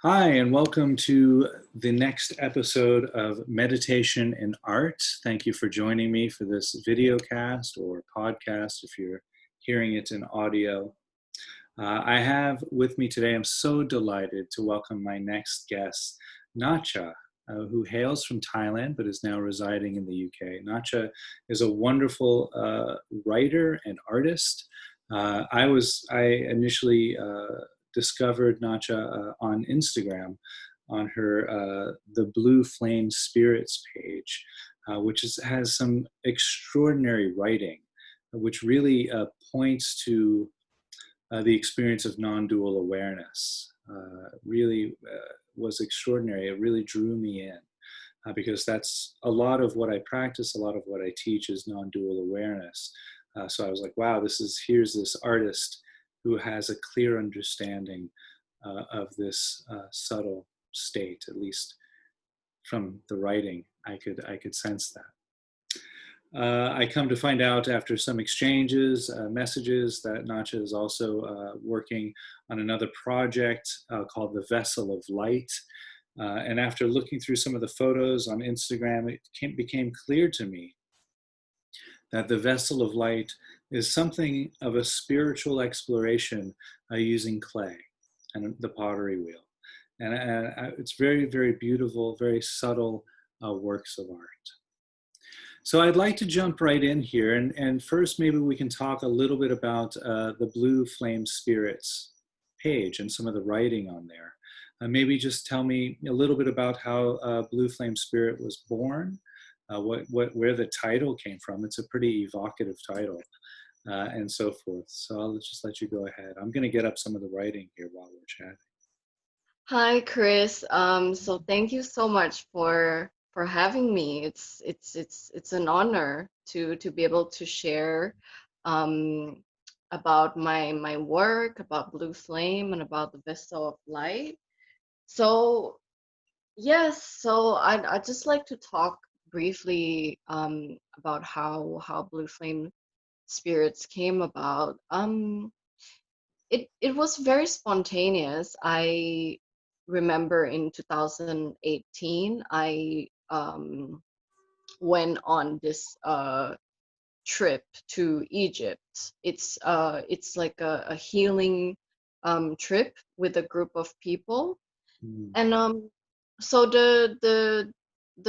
Hi, and welcome to the next episode of Meditation and Art. Thank you for joining me for this video cast or podcast if you're hearing it in audio. I have with me today, I'm so delighted to welcome my next guest, Natcha, who hails from Thailand but is now residing in the UK. Natcha is a wonderful writer and artist. I initially discovered Natcha on Instagram on her the Blue Flame Spirits page, has some extraordinary writing, which really points to the experience of non-dual awareness. Really was extraordinary. It really drew me in because that's a lot of what I practice, a lot of what I teach is non-dual awareness. So I was like, wow, here's this artist who has a clear understanding of this subtle state, at least from the writing, I could sense that. I come to find out after some exchanges, messages, that Natcha is also working on another project called The Vessel of Light. And after looking through some of the photos on Instagram, it became clear to me that the Vessel of Light is something of a spiritual exploration using clay and the pottery wheel. And it's very, very beautiful, very subtle works of art. So I'd like to jump right in here, and first maybe we can talk a little bit about the Blue Flame Spirits page and some of the writing on there. Maybe just tell me a little bit about how Blue Flame Spirit was born, where the title came from. It's a pretty evocative title, and so forth. So I'll just let you go ahead. I'm going to get up some of the writing here while we're chatting. Hi, Chris. So thank you so much for having me. It's an honor to be able to share um, about my work, about Blue Flame, and about the Vessel of Light. So yes, so I'd just like to talk briefly about how Blue Flame Spirits came about. It was very spontaneous. I remember in 2018, I went on this trip to Egypt. It's like a healing trip with a group of people, Mm. and so the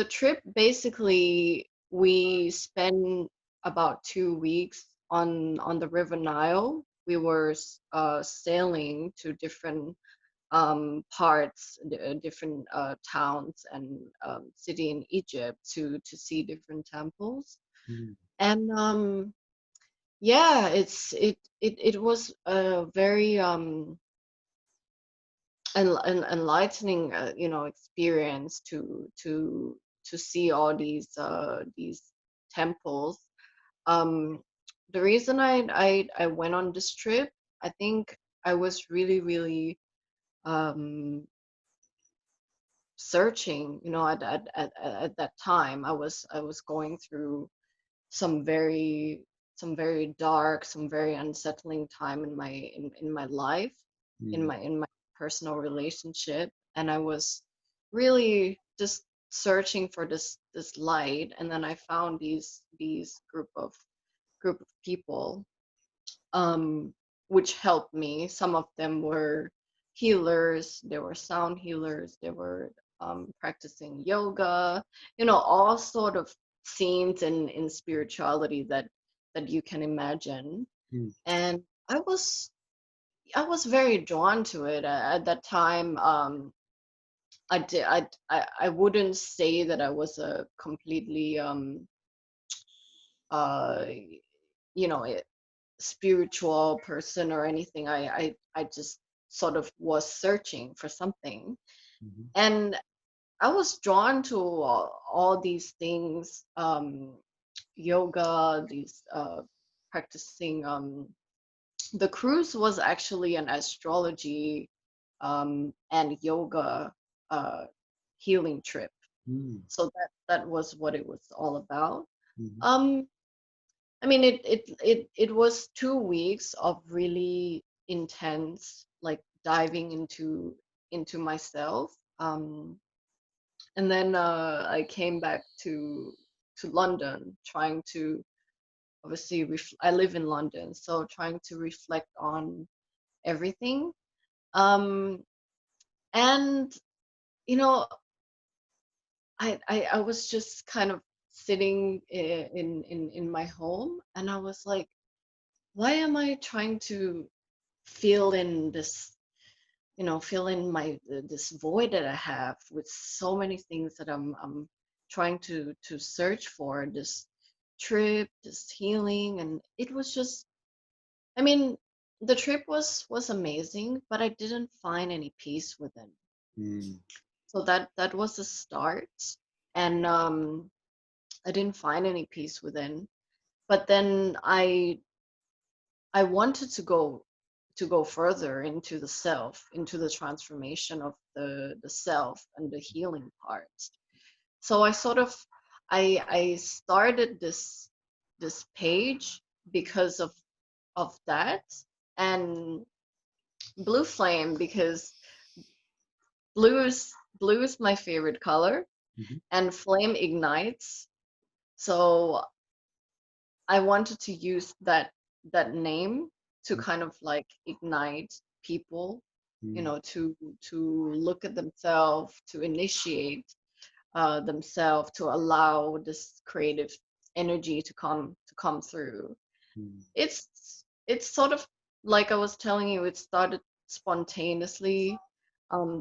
trip basically we spent about 2 weeks on the River Nile. We were sailing to different parts, different towns and city in Egypt to see different temples. Mm. And yeah, it was a very enlightening, experience to see all these temples. Um, the reason I went on this trip, I think I was really um, searching. At that time, I was going through some very dark, some very unsettling time in my life, in Mm. my personal relationship, and I was really just searching for this light, and then I found these group of people, um, which helped me. Some of them were healers, they were sound healers, they were practicing yoga, all sort of scenes in spirituality that you can imagine. Mm. And I was very drawn to it at that time. I wouldn't say that I was a completely uh, spiritual person or anything. I just sort of was searching for something, Mhm. and I was drawn to all these things, yoga, these practicing. The cruise was actually an astrology and yoga uh, healing trip. Mm. So that was what it was all about. Mhm. Um, I mean, it was 2 weeks of really intense, like diving into myself. And then I came back to London, trying to obviously I live in London, so trying to reflect on everything. Um, and you know, I was just kind of sitting in my home, and I was like, why am I trying to fill in this, fill in my this void that I have with so many things that I'm trying to search for, this trip, this healing. And it was just, I mean, the trip was amazing, but I didn't find any peace within. Mm. So that was the start. And I didn't find any peace within. But then I wanted to go further into the self, into the transformation of the self and the healing parts. So I sort of I started this page because of that, and blue flame because blue is my favorite color, Mhm. and flame ignites. So I wanted to use that name to kind of like ignite people, Mm. to look at themselves, to initiate themselves, to allow this creative energy to come through. Mm. It's sort of like I was telling you, it started spontaneously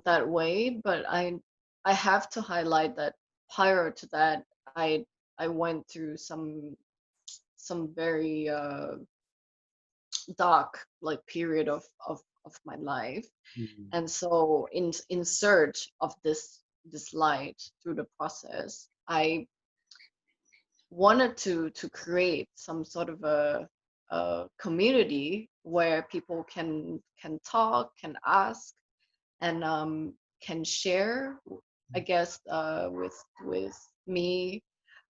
that way, but I have to highlight that prior to that, I went through some very dark like period of my life. Mm. And so in search of this light through the process, I wanted to create some sort of a community where people can talk, can ask, and can share, I guess, with me,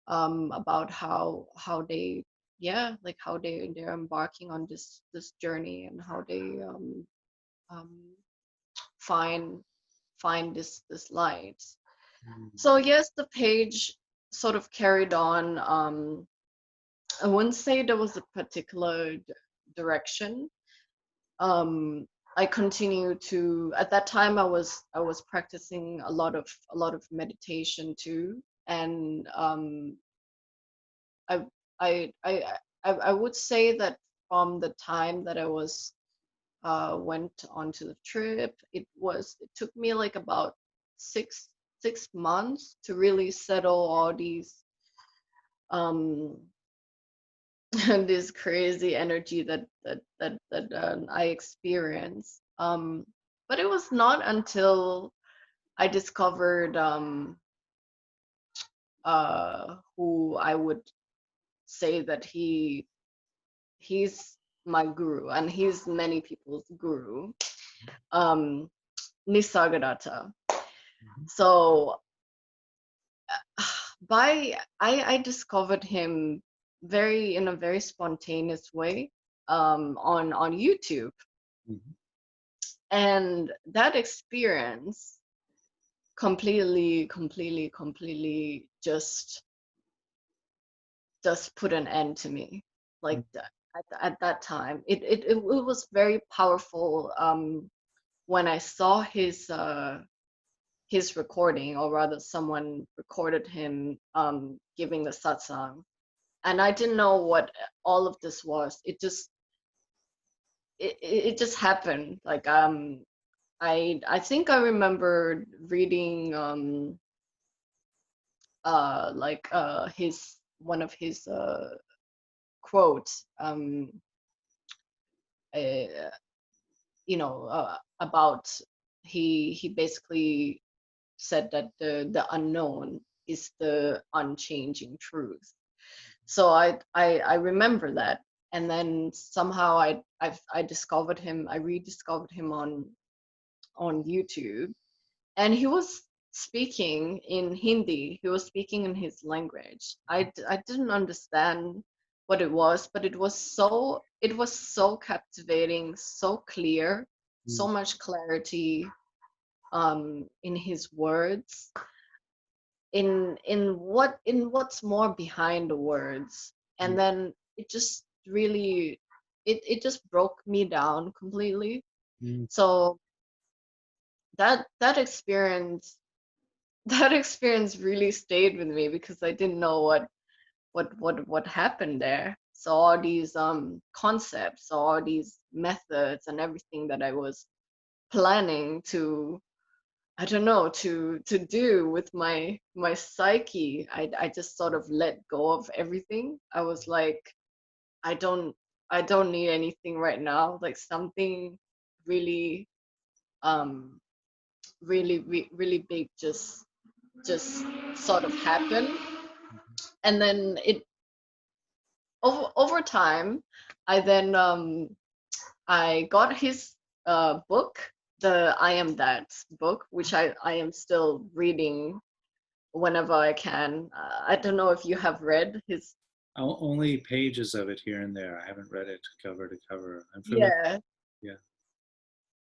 about how they, yeah, like how they're embarking on this journey, and how they um, find this light. Mm. So yes, the page sort of carried on. I wouldn't say there was a particular direction. um I continue to, at that time I was practicing a lot of meditation too. And I I I I would say that from the time that I was went onto the trip, it took me like about six months to really settle all these um this crazy energy that I experienced. But it was not until I discovered who I would say that he's my guru, and he's many people's guru, um, Nisargadatta. So I discovered him in a very spontaneous way, on YouTube. Mhm. And that experience completely just put an end to me. Like that, at that time, it was very powerful. When I saw his recording, or rather someone recorded him giving the satsang, and I didn't know what all of this was. It just happened. Like I think I remember reading like his one of his quotes, uh, about, he basically said that the unknown is the unchanging truth. So I remember that. And then somehow I discovered him, I rediscovered him on YouTube. And he was speaking in Hindi. He was speaking in his language. I didn't understand what it was, but it was so captivating, so clear, so Mm. much clarity. in his words, in what's more behind the words. And then it just really, it just broke me down completely. Mm. So that experience that experience really stayed with me, because I didn't know what happened there. So all these concepts, all these methods and everything that I was planning to, I don't know, to do with my psyche, I just sort of let go of everything. I was like, I don't I don't need anything right now. Like something really um really big just sort of happened. And then it, over time, I then I got his book, the I Am That book, which I am still reading whenever I can. I don't know if you have read his. Only pages of it here and there. I haven't read it cover to cover. I'm familiar. Yeah. Yeah.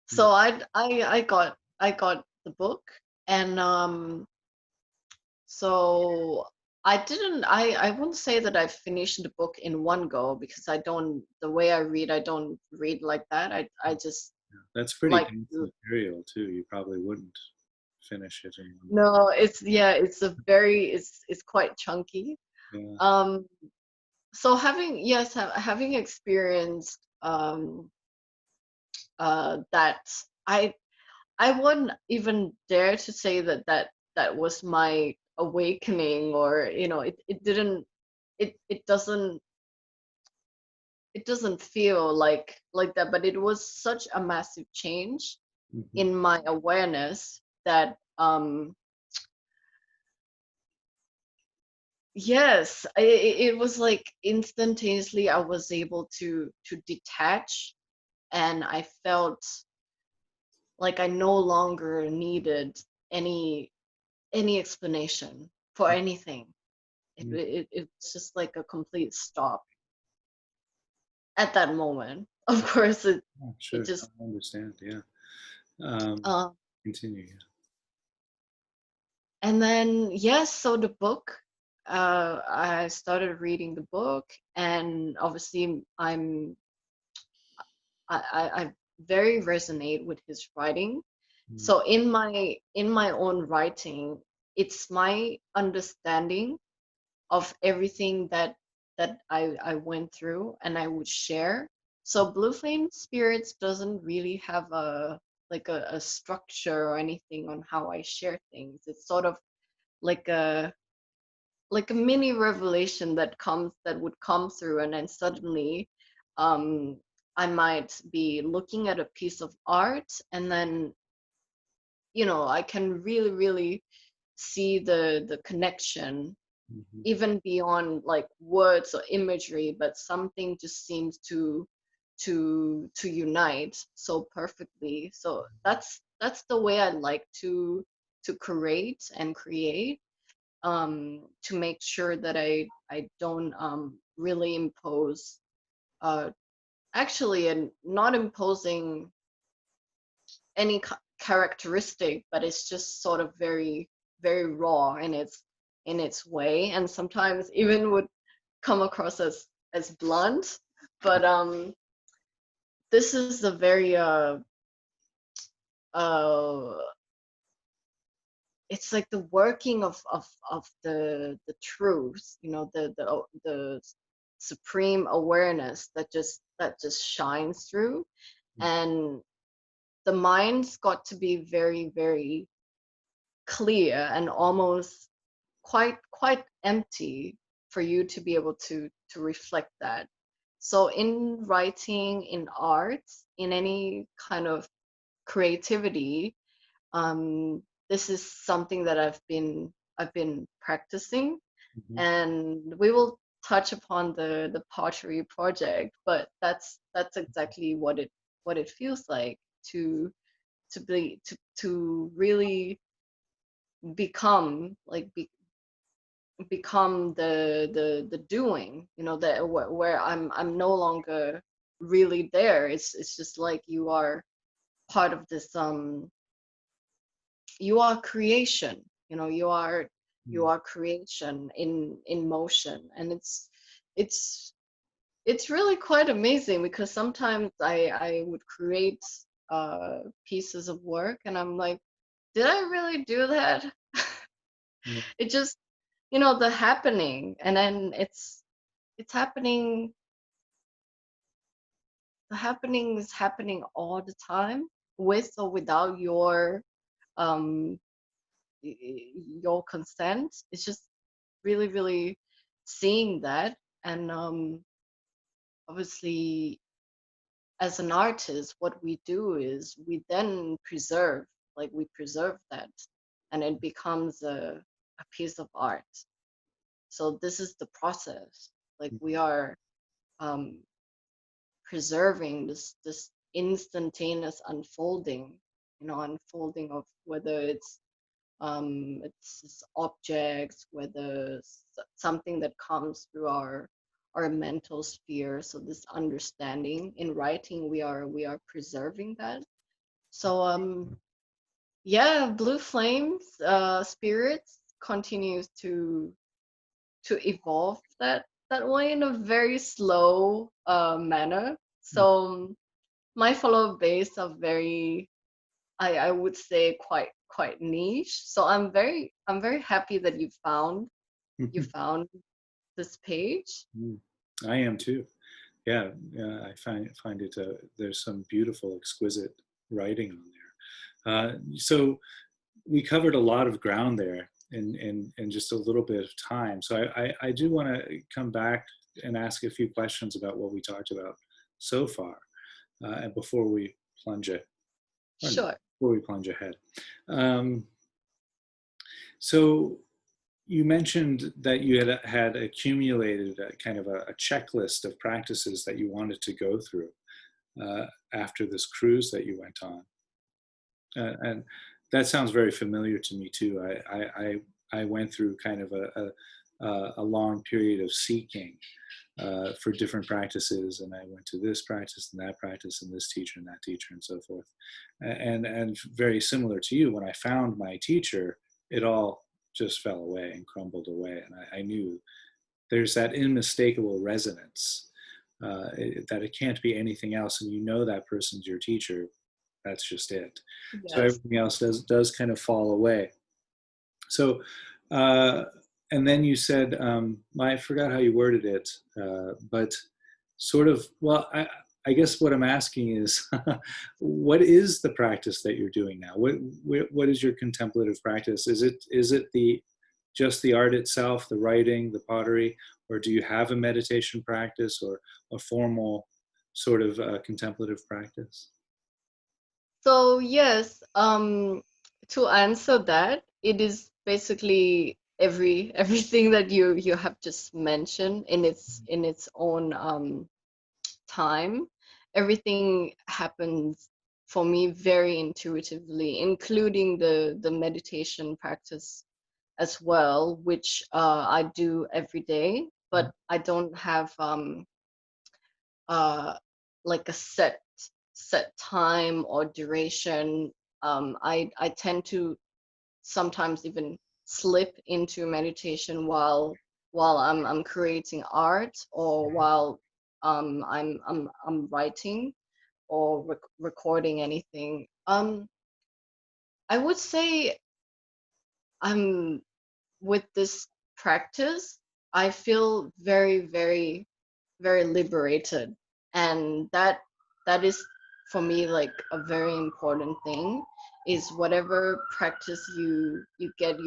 So I got the book, and so I wouldn't say that I finished the book in one go, because I don't, the way I read, I don't read like that. I just Yeah. That's pretty like dense material too. You probably wouldn't finish it in one. no, it's, yeah, it's a very, it's quite chunky. Yeah. Um so having experienced that, I I wouldn't even dare to say that was my awakening, or it didn't, it doesn't feel like that, but it was such a massive change Hmm. in my awareness that yes, it was like instantaneously I was able to detach, and I felt like I no longer needed any any explanation for anything. It's just like a complete stop at that moment. Of course, Oh, it sure. just I understand. Yeah. Um, uh, Continue. Yeah. and then yes, so the book, I started reading the book, and obviously I very resonate with his writing. Mm. So in my own writing, it's my understanding of everything that I went through, and I would share. So Blue Flame Spirits doesn't really have a like a structure or anything on how I share things. It's sort of like a mini revelation that would come through, and then suddenly um I might be looking at a piece of art, and then I can really see the connection, Mhm. even beyond like words or imagery, but something just seems to unite so perfectly. So that's the way I like to create and create, to make sure that I don't really impose, uh actually, and not imposing any characteristic, but it's just sort of very raw in its way, and sometimes even would come across as blunt. But this is a very uh it's like the working of the truth, the supreme awareness that just shines through. And the mind's got to be very clear, and almost quite empty, for you to be able to reflect that. So in writing, in art, in any kind of creativity, um, this is something that I've been practicing, Mhm. and we will touch upon the pottery project, but that's exactly what it feels like to really become like become the doing, that where I'm no longer really there. It's just like you are part of this you are creation. You mm, are creation in motion, and it's it's really quite amazing, because sometimes I would create pieces of work, and I'm like, did I really do that? mm, It just, the happening, and then it's happening. The happening is happening all the time, with or without um your consent. It's just really, really seeing that. And obviously, as an artist, what we do is we then preserve, like we preserve that, and it becomes a piece of art. So this is the process. Like, we are um, preserving this instantaneous unfolding, unfolding of whether it's objects, whether something that comes through our mental sphere. So this understanding in writing, we are preserving that. So yeah, Blue Flames spirits continues to evolve that way in a very slow manner. So my follower base are very, I would say, quite niche. So I'm very happy that you mm. found this page. Mm. I am too. Yeah, yeah, I find it. There's some beautiful, exquisite writing on there. So we covered a lot of ground there in just a little bit of time. So I do want to come back and ask a few questions about what we talked about so far, and before we plunge it, or no, Sure. before we plunge ahead. Um, so you mentioned that you had accumulated a kind of a checklist of practices that you wanted to go through after this cruise that you went on, and that sounds very familiar to me too. I went through kind of a long period of seeking for different practices, and I went to this practice and that practice and this teacher and that teacher and so forth. And very similar to you, when I found my teacher, it all just fell away and crumbled away, and I knew there's that unmistakable resonance, that it can't be anything else, and you know that person's your teacher. That's just it. So Yes. everything else does kind of fall away. So, uh, and then you said, I forgot how you worded it, but sort of, well, I guess what I'm asking is, what is the practice that you're doing now? What is your contemplative practice? Is it just the art itself, the writing, the pottery, or do you have a meditation practice or a formal sort of contemplative practice? So yes, to answer that, it is basically everything that you have just mentioned in its own time. Everything happens for me very intuitively, including the meditation practice as well, which I do every day, but I don't have uh, like a set time or duration. I tend to sometimes even slip into meditation while I'm creating art, or while I'm writing or recording anything. I would say I'm with this practice, I feel very, very, very liberated. And that is for me like a very important thing, is whatever practice you get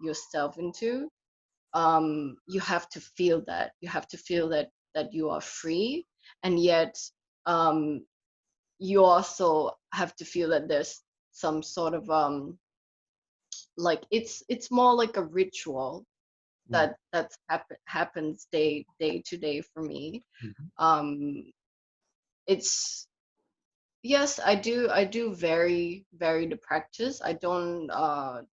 yourself into, you have to feel that. You have to feel that you are free, and yet um you also have to feel that there's some sort of like it's more like a ritual happens day to day for me. Mhm. um it's Yes, I do vary the practice. I don't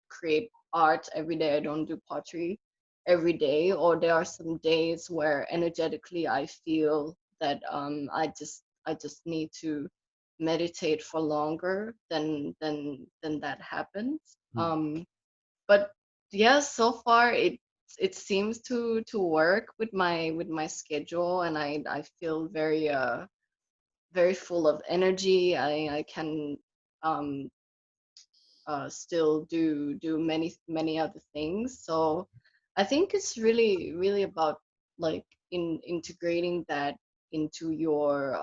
create art every day. I don't do pottery every day, or there are some days where energetically I feel that I just need to meditate for longer, then that happens. Mm. But yeah, so far it seems to work with my schedule, and I feel very very full of energy. I can um still do many other things. So I think it's really about like integrating that into your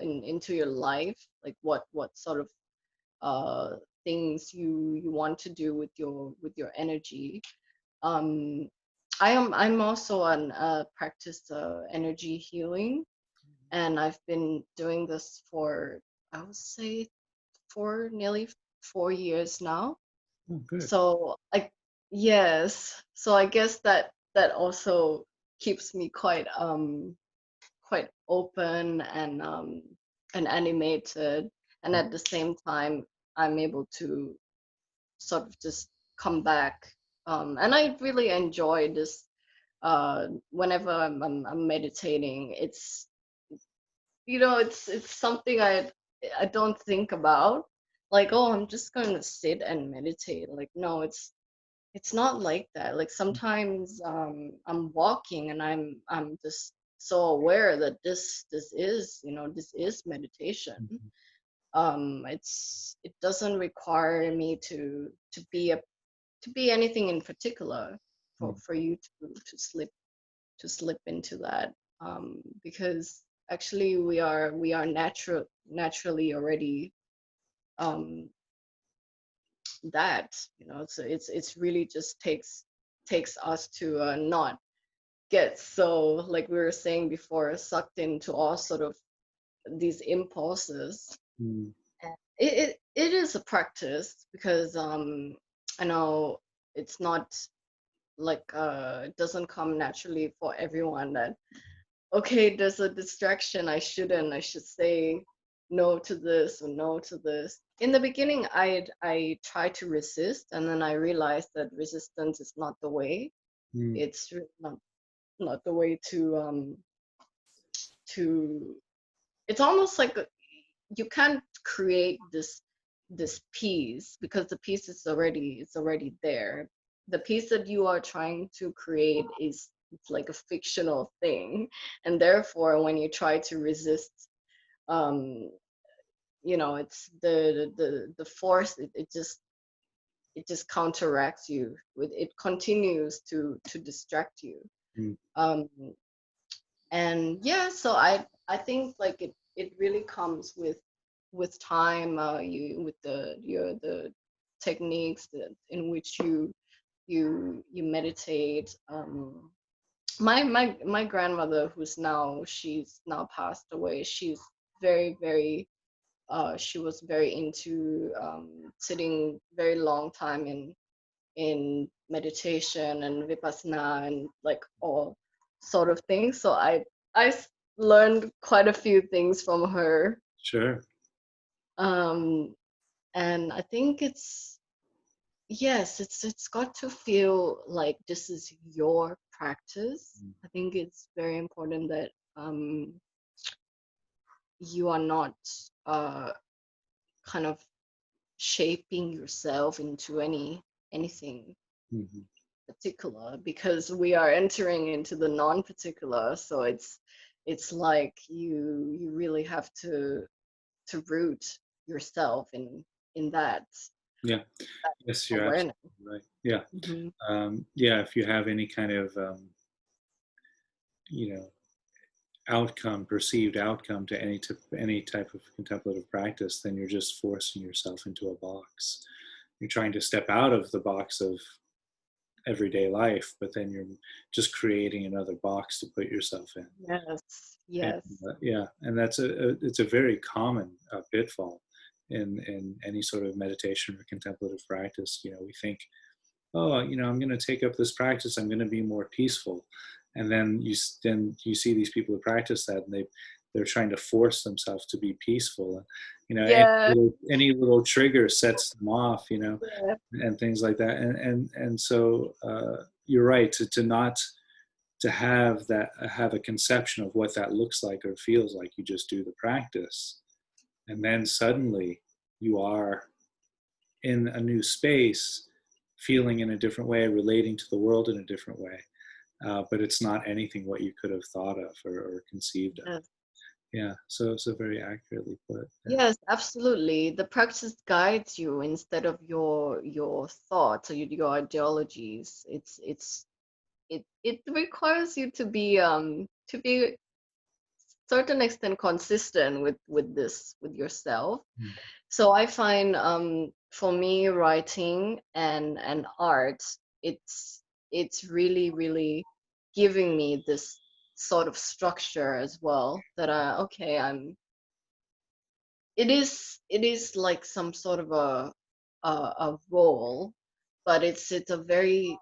into your life, like what sort of uh things you want to do with your energy. um I'm also an practice energy healing, and I've been doing this for, I would say, for nearly 4 years now. Oh, good. So I yes, so I guess that also keeps me quite open and animated, and at the same time I'm able to sort of just come back. And I really enjoy this whenever I'm meditating. It's, you know, it's something I don't think about, like, oh, I'm just going to sit and meditate. Like, no, it's not like that. Like sometimes I'm walking and I'm just so aware that this is, you know, this is meditation. Mhm. It doesn't require me to be a to be anything in particular Mm. for you to slip into that, because actually we are naturally already um that, you know. So it's really just takes us to not get so, like we were saying before, sucked into all sort of these impulses. Mm. And it is a practice, because I know it's not like it doesn't come naturally for everyone, that okay, there's a distraction, I should say no to this or no to this. In the beginning, I tried to resist, and then I realized that resistance is not the way. Mm. It's really not the way to it's almost like you can't create this piece, because the piece is already, it's already there. The piece that you are trying to create is, it's like a fictional thing, and therefore when you try to resist, um you know, it's the force, it just counteracts you with, it continues to distract you. Mm. um and yeah, so I think like it really comes with time, you with the techniques that in which you meditate. My grandmother, who's now, she's now passed away, she's very she was very into sitting very long time in meditation and vipassana and like all sort of things. So learned quite a few things from her. Sure. Um, and I think it's, yes, it's got to feel like this is your practice. Mm. I think it's very important that you are not uh, kind of shaping yourself into anything Mhm. particular, because we are entering into the non-particular. So it's like you really have to root yourself in Yeah. Yes, you're absolutely awareness. right. Yeah. Hmm. Yeah. If you have any kind of, you know, outcome, perceived outcome to any type of contemplative practice, then you're just forcing yourself into a box. You're trying to step out of the box of everyday life, but then you're just creating another box to put yourself in. Yes, And yes. yeah, and that's it's a very common pitfall in any sort of meditation or contemplative practice. You know, we think, oh, you know, I'm going to take up this practice, I'm going to be more peaceful, and then then you see these people who practice that, and they're trying to force themselves to be peaceful, and you know, Yeah, any little trigger sets them off, you know, yeah. and things like that, and so you're right to not to have a conception of what that looks like or feels like. You just do the practice, and then suddenly you are in a new space, feeling in a different way, relating to the world in a different way. But it's not anything what you could have thought of or conceived of. Yes. Yeah, so very accurately put. Yeah. Yes, absolutely. The practice guides you instead of your thoughts or your ideologies. It requires you to be certain extent consistent with yourself. Mm. So I find for me writing and art, it's really giving me this sort of structure as well, that it is like some sort of a role, but it's a very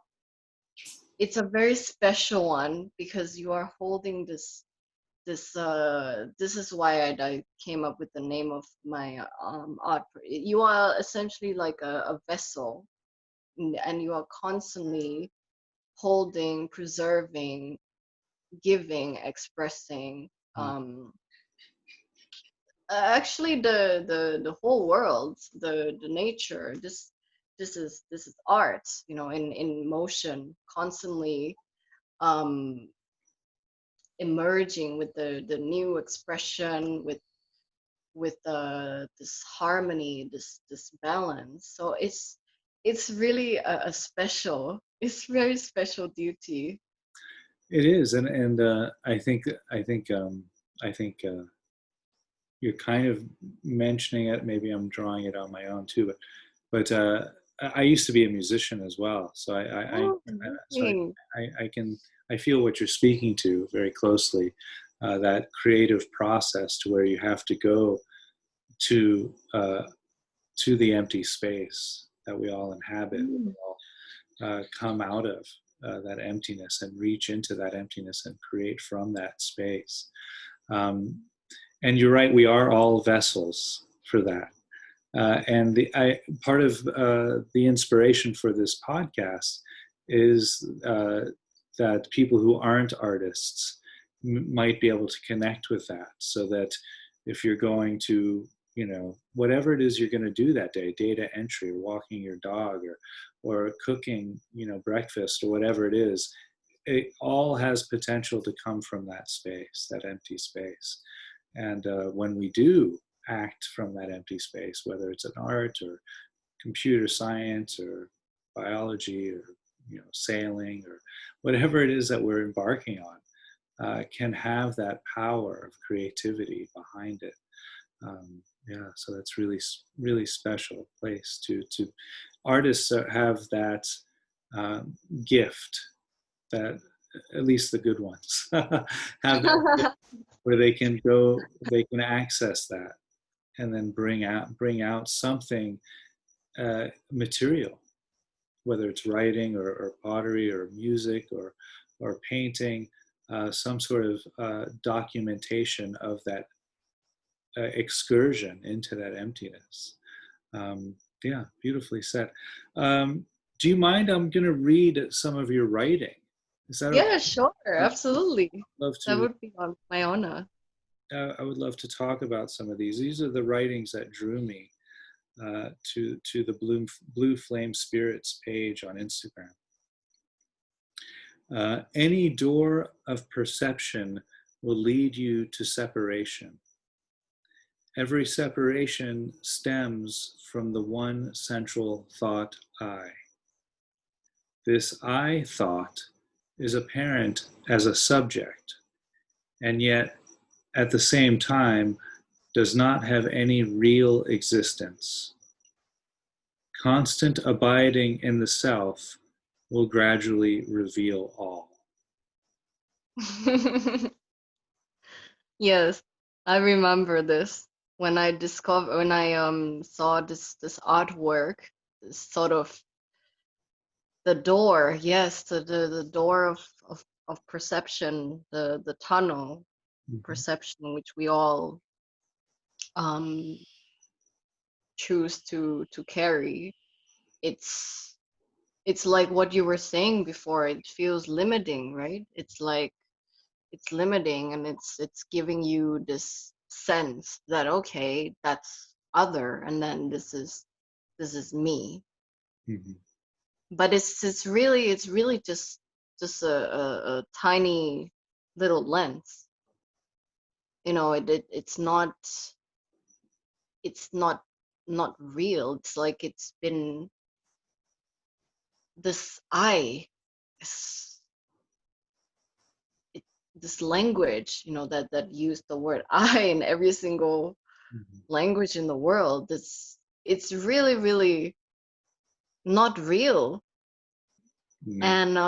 special one, because you are holding this is why I came up with the name of my art. You are essentially like a vessel, and you are constantly holding, preserving, giving, expressing, Mm. actually the whole world, the nature. This is art, in motion, constantly um emerging with the new expression, with this harmony, this balance. So it's really a special, it's very special duty. It is, and I think you're kind of mentioning it. Maybe I'm drawing it on my own too, but I used to be a musician as well, so Oh, so amazing. I can I feel what you're speaking to very closely. That creative process to where you have to go to to the empty space that we all inhabit. We Mm. all come out of that emptiness and reach into that emptiness and create from that space. Um, and you're right, we are all vessels for that. And part of the inspiration for this podcast is that people who aren't artists might be able to connect with that, so that if you're going to, whatever it is you're going to do that day, data entry or walking your dog or cooking, breakfast or whatever it is, it all has potential to come from that space, that empty space. And when we do act from that empty space, whether it's an art or computer science or biology or sailing or whatever it is that we're embarking on, can have that power of creativity behind it. Yeah, so that's really special place to artists have that gift, that at least the good ones have that gift, where they can access that and then bring out something material, whether it's writing or pottery or music or painting, some sort of documentation of that excursion into that emptiness. Um, yeah, beautifully said. Um, do you mind? I'm going to read some of your writing. Is that okay? Yeah, sure, Uh, absolutely. love That to would be my honor. I would love to talk about some of these. These are the writings that drew me to the Blue Flame Spirits page on Instagram. Any door of perception will lead you to separation. Every separation stems from the one central thought, I. This I thought is apparent as a subject, and yet at the same time does not have any real existence. Constant abiding in the self will gradually reveal all. Yes, I remember this when I saw this artwork, this sort of the door, yes, the door of perception, the tunnel Mhm. perception, which we all um choose to carry. It's it's like what you were saying before. It feels limiting, right? It's like it's limiting, and it's giving you this sense that, okay, that's other, and then this is me. Mhm. But it's really just a tiny little lens. It's not real. It's like it's been this I, this, it, this language, that used the word I in every single Mhm. language in the world. It's really, really not real. No. And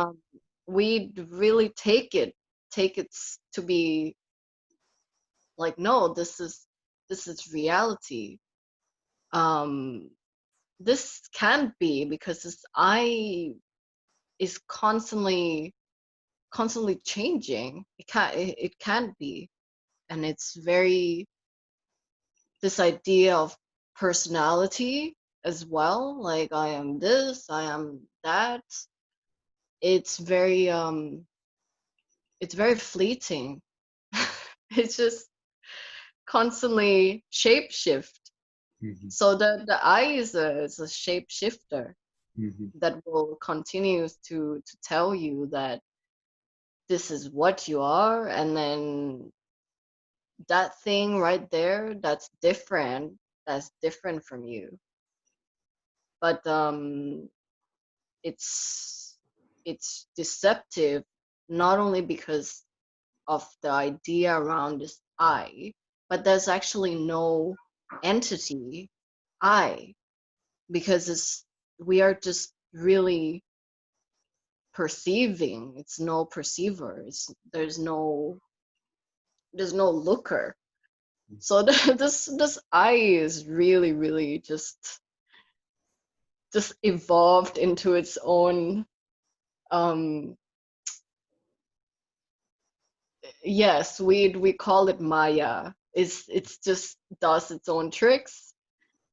we really to be like, no, this is reality. um this can't be, because this I is constantly changing. It can't be. And it's very, this idea of personality as well, like I am this, I am that. It's very fleeting. It's just constantly shapeshift. Mhm. So the I is a shapeshifter Mhm. that will continue to tell you that this is what you are, and then that thing right there, that's different from you. But it's it's deceptive, not only because of the idea around this I, but there's actually no entity I, because we are just really perceiving. It's no perceiver. There's no looker. So this I is really, really just evolved into its own. um yes, we call it Maya. It's just does its own tricks,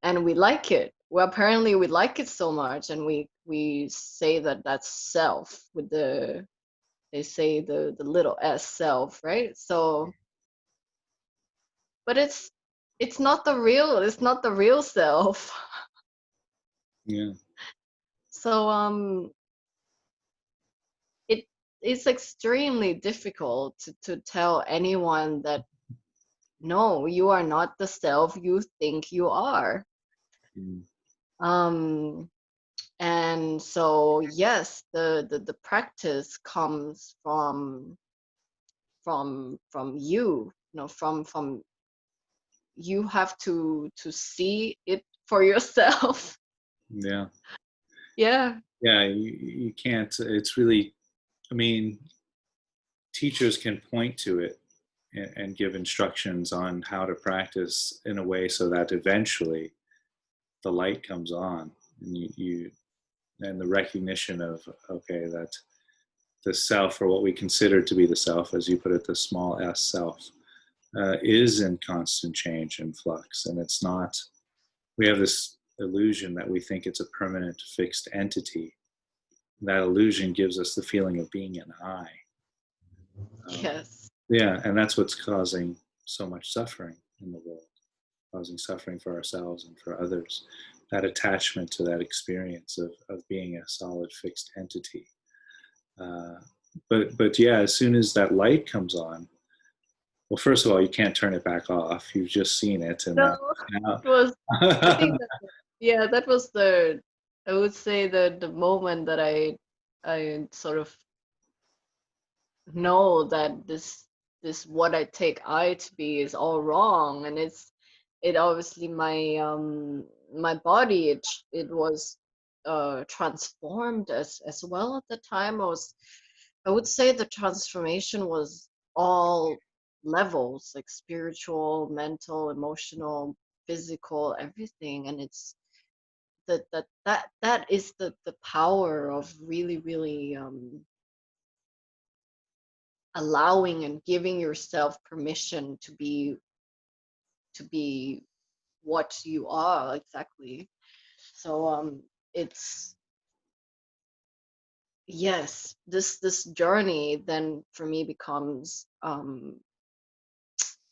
and we like it. Well, apparently we like it so much, and we say that that's self, with they say the little s, self, right? So, but it's not the real self. Yeah. So it is extremely difficult to tell anyone that, no, you are not the self you think you are. Mm. um and so, yes, the practice comes from from you have to see it for yourself. Yeah. Yeah. Yeah. You can't. It's really. I mean, teachers can point to it and give instructions on how to practice in a way so that eventually the light comes on, and you and the recognition of, okay, that the self, or what we consider to be the self, as you put it, the small s self, is in constant change and flux, and it's not. We have this illusion that we think it's a permanent fixed entity. That illusion gives us the feeling of being an I. um, Yes. yeah, and that's what's causing so much suffering in the world, causing suffering for ourselves and for others, that attachment to that experience of being a solid fixed entity. uh, but yeah, as soon as that light comes on, well, first of all, you can't turn it back off. You've just seen it, and No, now it was. I think that, yeah, that was I would say, the moment that I sort of know that this what I take I to be is all wrong. And it obviously, my body, it was transformed as well. At the time, I would say the transformation was all levels, like spiritual, mental, emotional, physical, everything. And it's that is the power of really, really allowing and giving yourself permission to be what you are exactly. So it's yes, this journey then for me becomes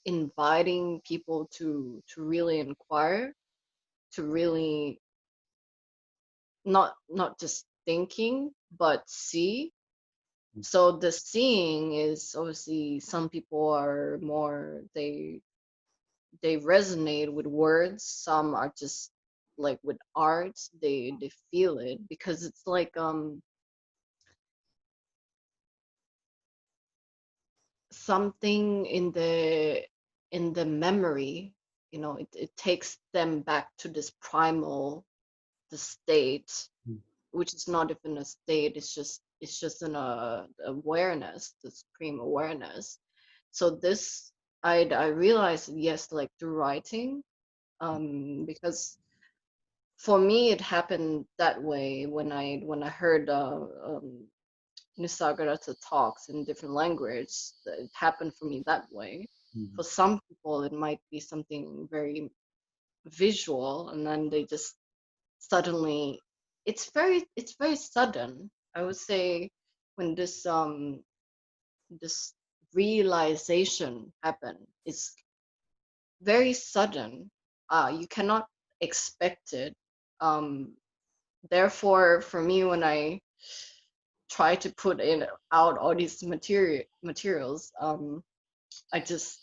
inviting people to really inquire, to really not just thinking but see. So the seeing is obviously, some people are more, they resonate with words, some are just like with art, they feel it because it's like something in the memory, it takes them back to this primal, the state, which is not even a state, it's just an awareness, the supreme awareness. So this, I realized, yes, like through writing, because for me it happened that way when I heard Nisagarata talks in different language. It happened for me that way. Mhm. For some people, it might be something very visual, and then they just suddenly, it's very sudden. I would say when this realization happened, it's very sudden. You cannot expect it. Um, Therefore, for me, when I try to put in out all these materials, I just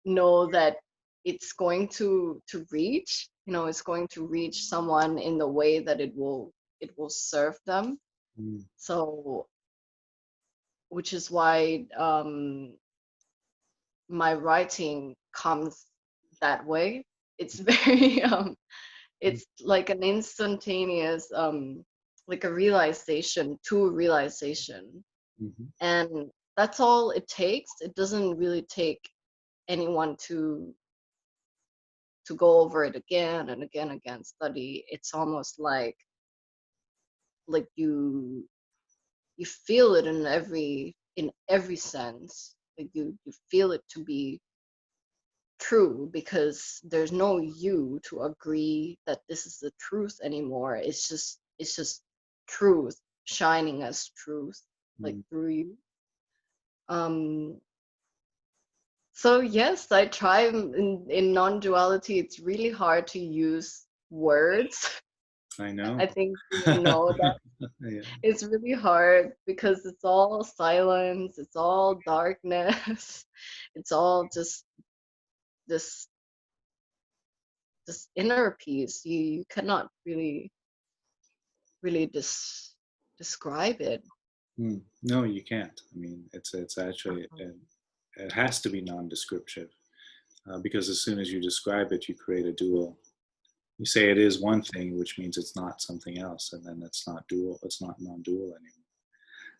know that it's going to reach, it's going to reach someone in the way that it will serve them. Mm. So, which is why my writing comes that way. It's very it's like an instantaneous, like a realization to realization, Mhm. and that's all it takes. It doesn't really take anyone to go over it again and again, again, study. It's almost like you feel it in every sense. Like you feel it to be true, because there's no you to agree that this is the truth anymore. It's just truth shining as truth, like Mm. through you. Um, so yes, I try in non-duality. It's really hard to use words. I know. I think you know that Yeah. it's really hard because it's all silence, it's all darkness, it's all just this this inner peace. You cannot really describe it. Mm. No, you can't. I mean, it's actually Um, it has to be non-descriptive because as soon as you describe it, you create a dual. You say it is one thing, which means it's not something else, and then it's not dual. It's not non-dual anymore.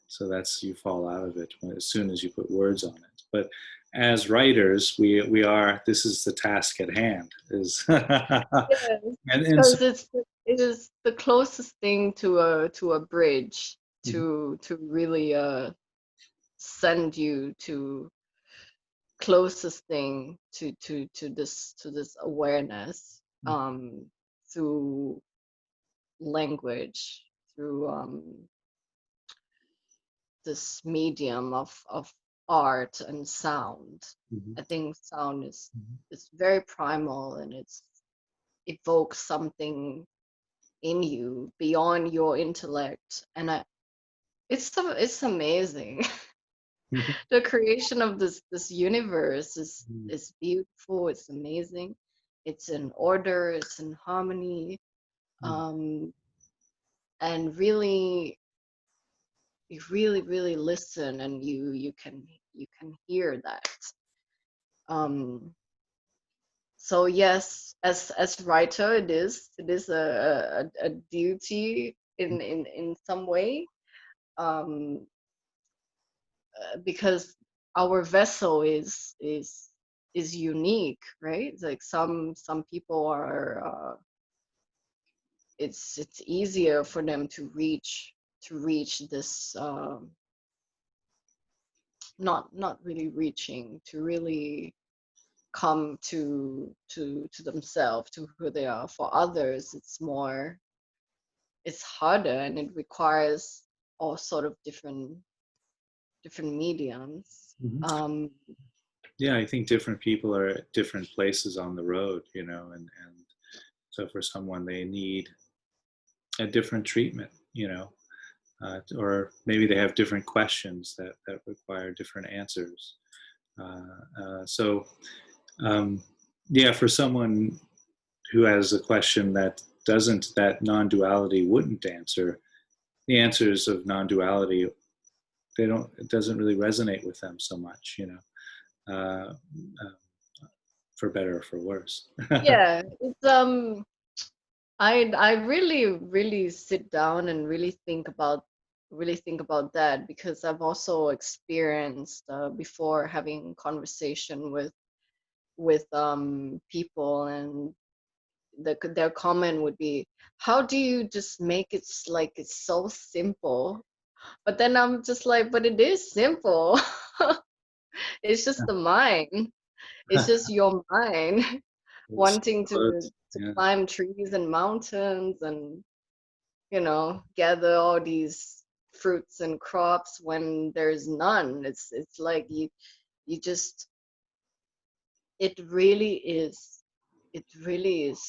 So that's, you fall out of it as soon as you put words on it. But as writers, we are. This is the task at hand. Is Yes, and so, because it is the closest thing to a bridge mhm, to really send you to closest thing to this awareness, through language, through this medium of art and sound. mhm, I think sound is mhm, is very primal, and it's evokes something in you beyond your intellect, and it's amazing. mhm, The creation of this universe is mhm, is beautiful. It's amazing. It's in order. It's in harmony. mhm, Um, and really, you really listen, and you can hear that. Um, so yes, as writer, it is a duty in some way, um, because our vessel is unique, right? It's like some people are, it's easier for them to reach this, not really reaching, to really come to themselves, to who they are. For others, it's harder, and it requires all sort of different mediums. Mhm. Um, Yeah, I think different people are at different places on the road, and so for someone they need a different treatment, or maybe they have different questions that require different answers. So, um, yeah, for someone who has a question that non-duality wouldn't answer, the answers of non-duality, it doesn't really resonate with them so much, uh, for better or for worse. yeah, it's I really sit down and really think about that, because I've also experienced before having conversation with people, and their comment would be, how do you just make it like it's so simple? But then I'm just like, but it is simple. It's just the mind. It's just your mind It's wanting close. to Yeah. climb trees and mountains, and gather all these fruits and crops when there's none. It's like you just, it really is, it really is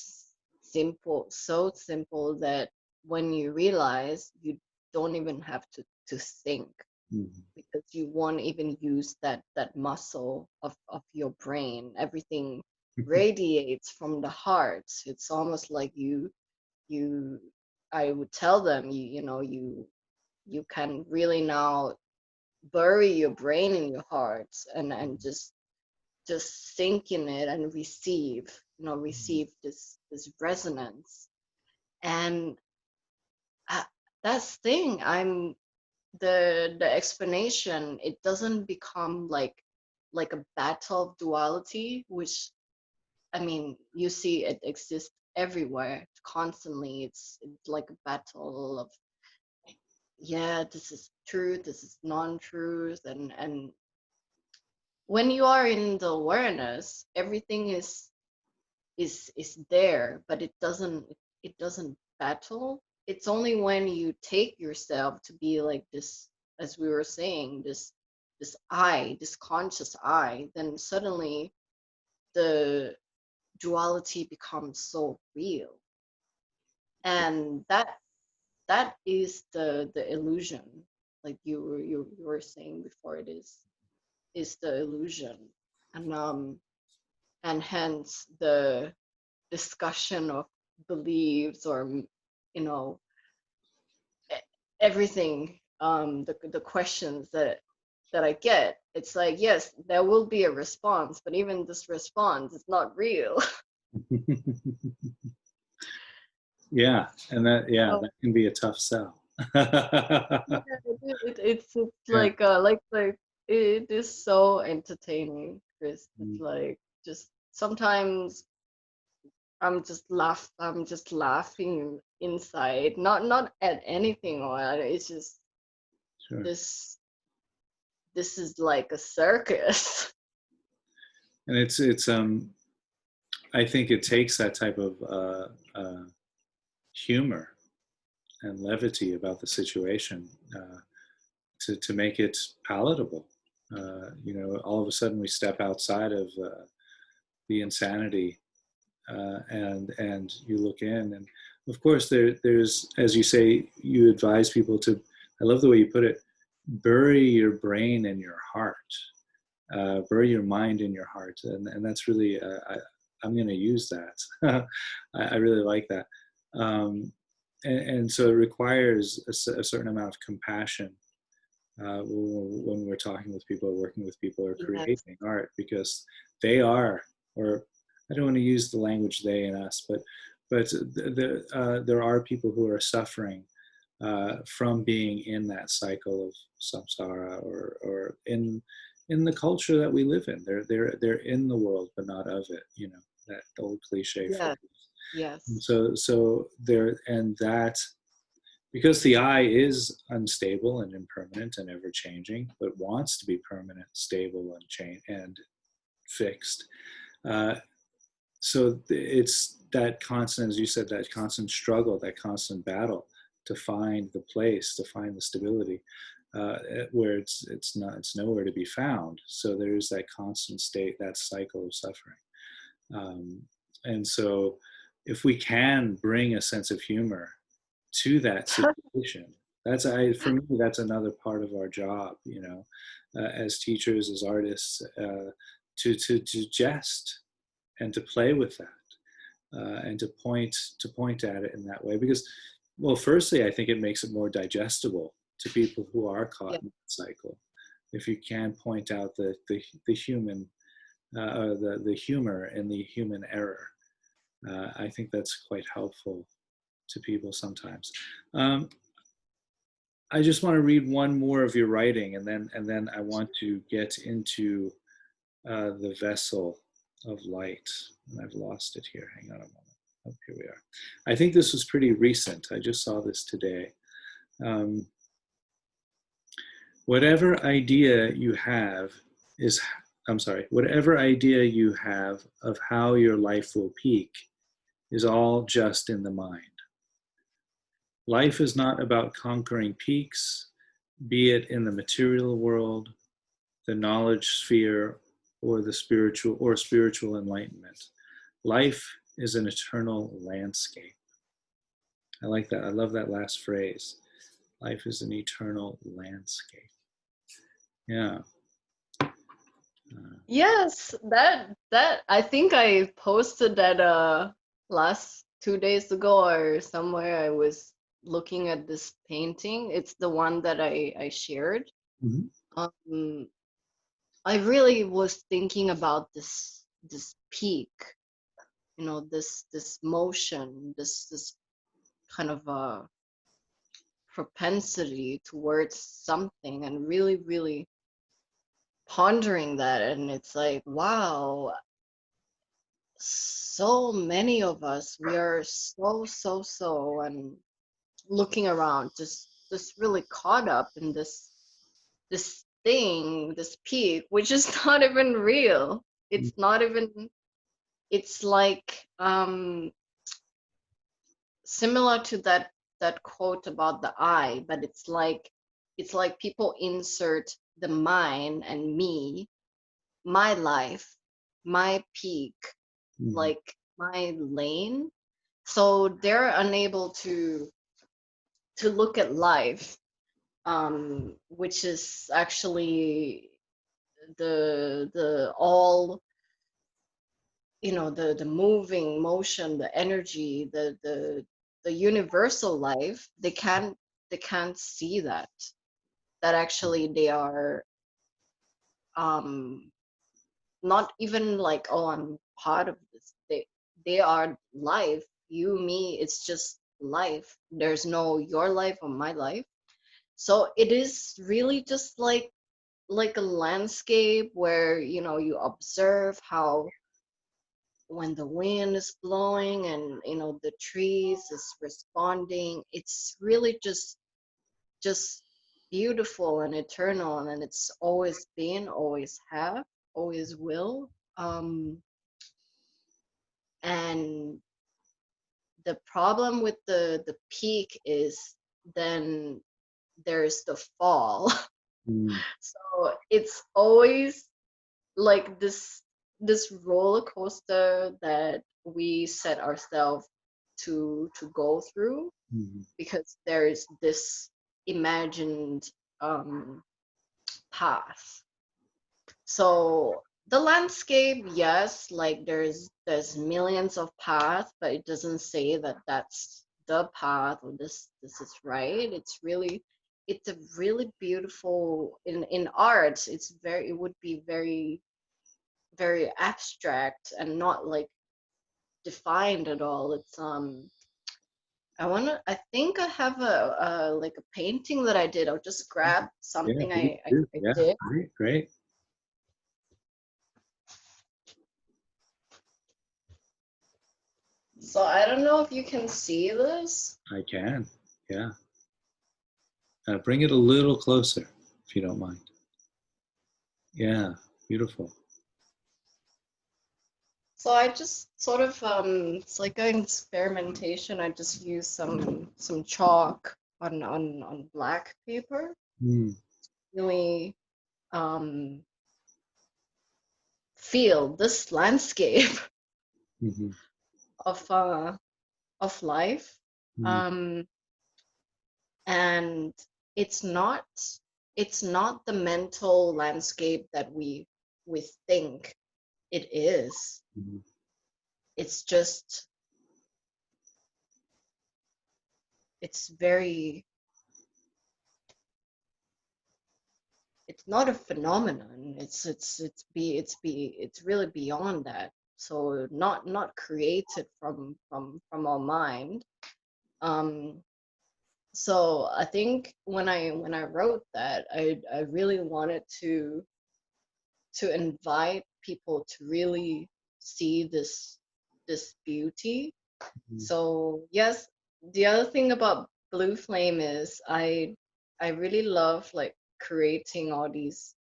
simple, so simple that when you realize, you don't even have to think, Mhm. because you won't even use that muscle of your brain. Everything radiates from the heart. It's almost like you I would tell them, you can really now bury your brain in your heart, and just sink in it and receive this resonance. And uh, that's the thing. I'm the explanation, it doesn't become like a battle of duality, which, I mean, you see it exists everywhere constantly. It's like a battle of, yeah, this is truth, this is non-truth, and when you are in the awareness, everything is there, but it doesn't battle. It's only when you take yourself to be like this, as we were saying, this I, this conscious I, then suddenly the duality becomes so real. And that is the illusion, like you were saying before. It is the illusion. And hence the discussion of beliefs, or you know e- everything, the questions that I get. It's like, yes, there will be a response, but even this response is not real. Yeah, and So that can be a tough sell. yeah, it's Yeah. like it is so entertaining, Chris. It's Mm. like, just sometimes I'm just laughing inside, not at anything, or it's just Sure. this this is like a circus. And it's I think it takes that type of humor and levity about the situation to make it palatable. All of a sudden we step outside of the insanity, and you look in, and of course there's, as you say, you advise people to. I love the way you put it. Bury your brain in your heart. Bury your mind in your heart, and that's really I'm going to use that. I really like that, and so it requires a certain amount of compassion when we're talking with people, or working with people, or Yes, creating art, because they are, or I don't want to use the language they and us, but there are people who are suffering from being in that cycle of samsara, or in the culture that we live in. They're in the world but not of it. That old cliche phrase. yes, And yes, so there, and that, because the I is unstable and impermanent and ever changing, but wants to be permanent, stable, and fixed. Uh, so it's that constant, as you said, that constant struggle, that constant battle to find the place, to find the stability, where it's nowhere to be found. So there's that constant state, that cycle of suffering. And so if we can bring a sense of humor to that situation, for me, that's another part of our job, as teachers, as artists, to jest and to play with that, and to point at it in that way. Because, well, firstly, I think it makes it more digestible to people who are caught in that cycle. If you can point out the human, the humor and the human error, I think that's quite helpful to people sometimes. I just want to read one more of your writing, and then I want to get into the vessel of light. And I've lost it here. Hang on a moment. Oh, here we are. I think this was pretty recent. I just saw this today. Whatever idea you have whatever idea you have of how your life will peak is all just in the mind. Life is not about conquering peaks, be it in the material world, the knowledge sphere, or the spiritual enlightenment. Life is an eternal landscape. I like that. I love that last phrase. Life is an eternal landscape. Yeah. Yes, that I think I posted that last 2 days ago or somewhere. I was looking at this painting. It's the one that I shared. Mm-hmm. I really was thinking about this peak, this motion, this kind of propensity towards something, and really, really pondering that. And it's like, wow, so many of us, we are so, and looking around, just really caught up in this thing, this peak, which is not even real. It's not even, it's like similar to that quote about the eye, but it's like people insert the mine and me, my life, my peak, like my lane. So they're unable to look at life, which is actually the all, the moving motion, the energy, the universal life. They can't see that actually they are not even like, oh, I'm part of this. They are life. You, me, it's just life. There's no your life or my life. So it is really just like a landscape where you observe how when the wind is blowing and the trees is responding. It's really just beautiful and eternal, and it's always been, always have, always will. And the problem with the peak is then there's the fall. So it's always like this roller coaster that we set ourselves to go through, because there is this imagined path. So the landscape, yes, like there's millions of paths, but it doesn't say that that's the path or this is right. It's a really beautiful, in art, it would be very, very abstract and not like defined at all. It's I think I have a like a painting that I did. I'll just grab something Yeah, I yeah, did. great. So I don't know if you can see this. I can, yeah. Bring it a little closer, if you don't mind. Yeah, beautiful. So I just sort of, it's like an experimentation. I just use some some chalk on black paper, Mm. really feel this landscape Mm-hmm. of life. Mm. Um, and it's not the mental landscape that we think it is. Mm. It's just it's very it's not a phenomenon. It's really beyond that. So not created from our mind. Um, so I think when I wrote that, I really wanted to invite people to really see this beauty. Mm. So yes, the other thing about Blue Flame is I really love like creating all these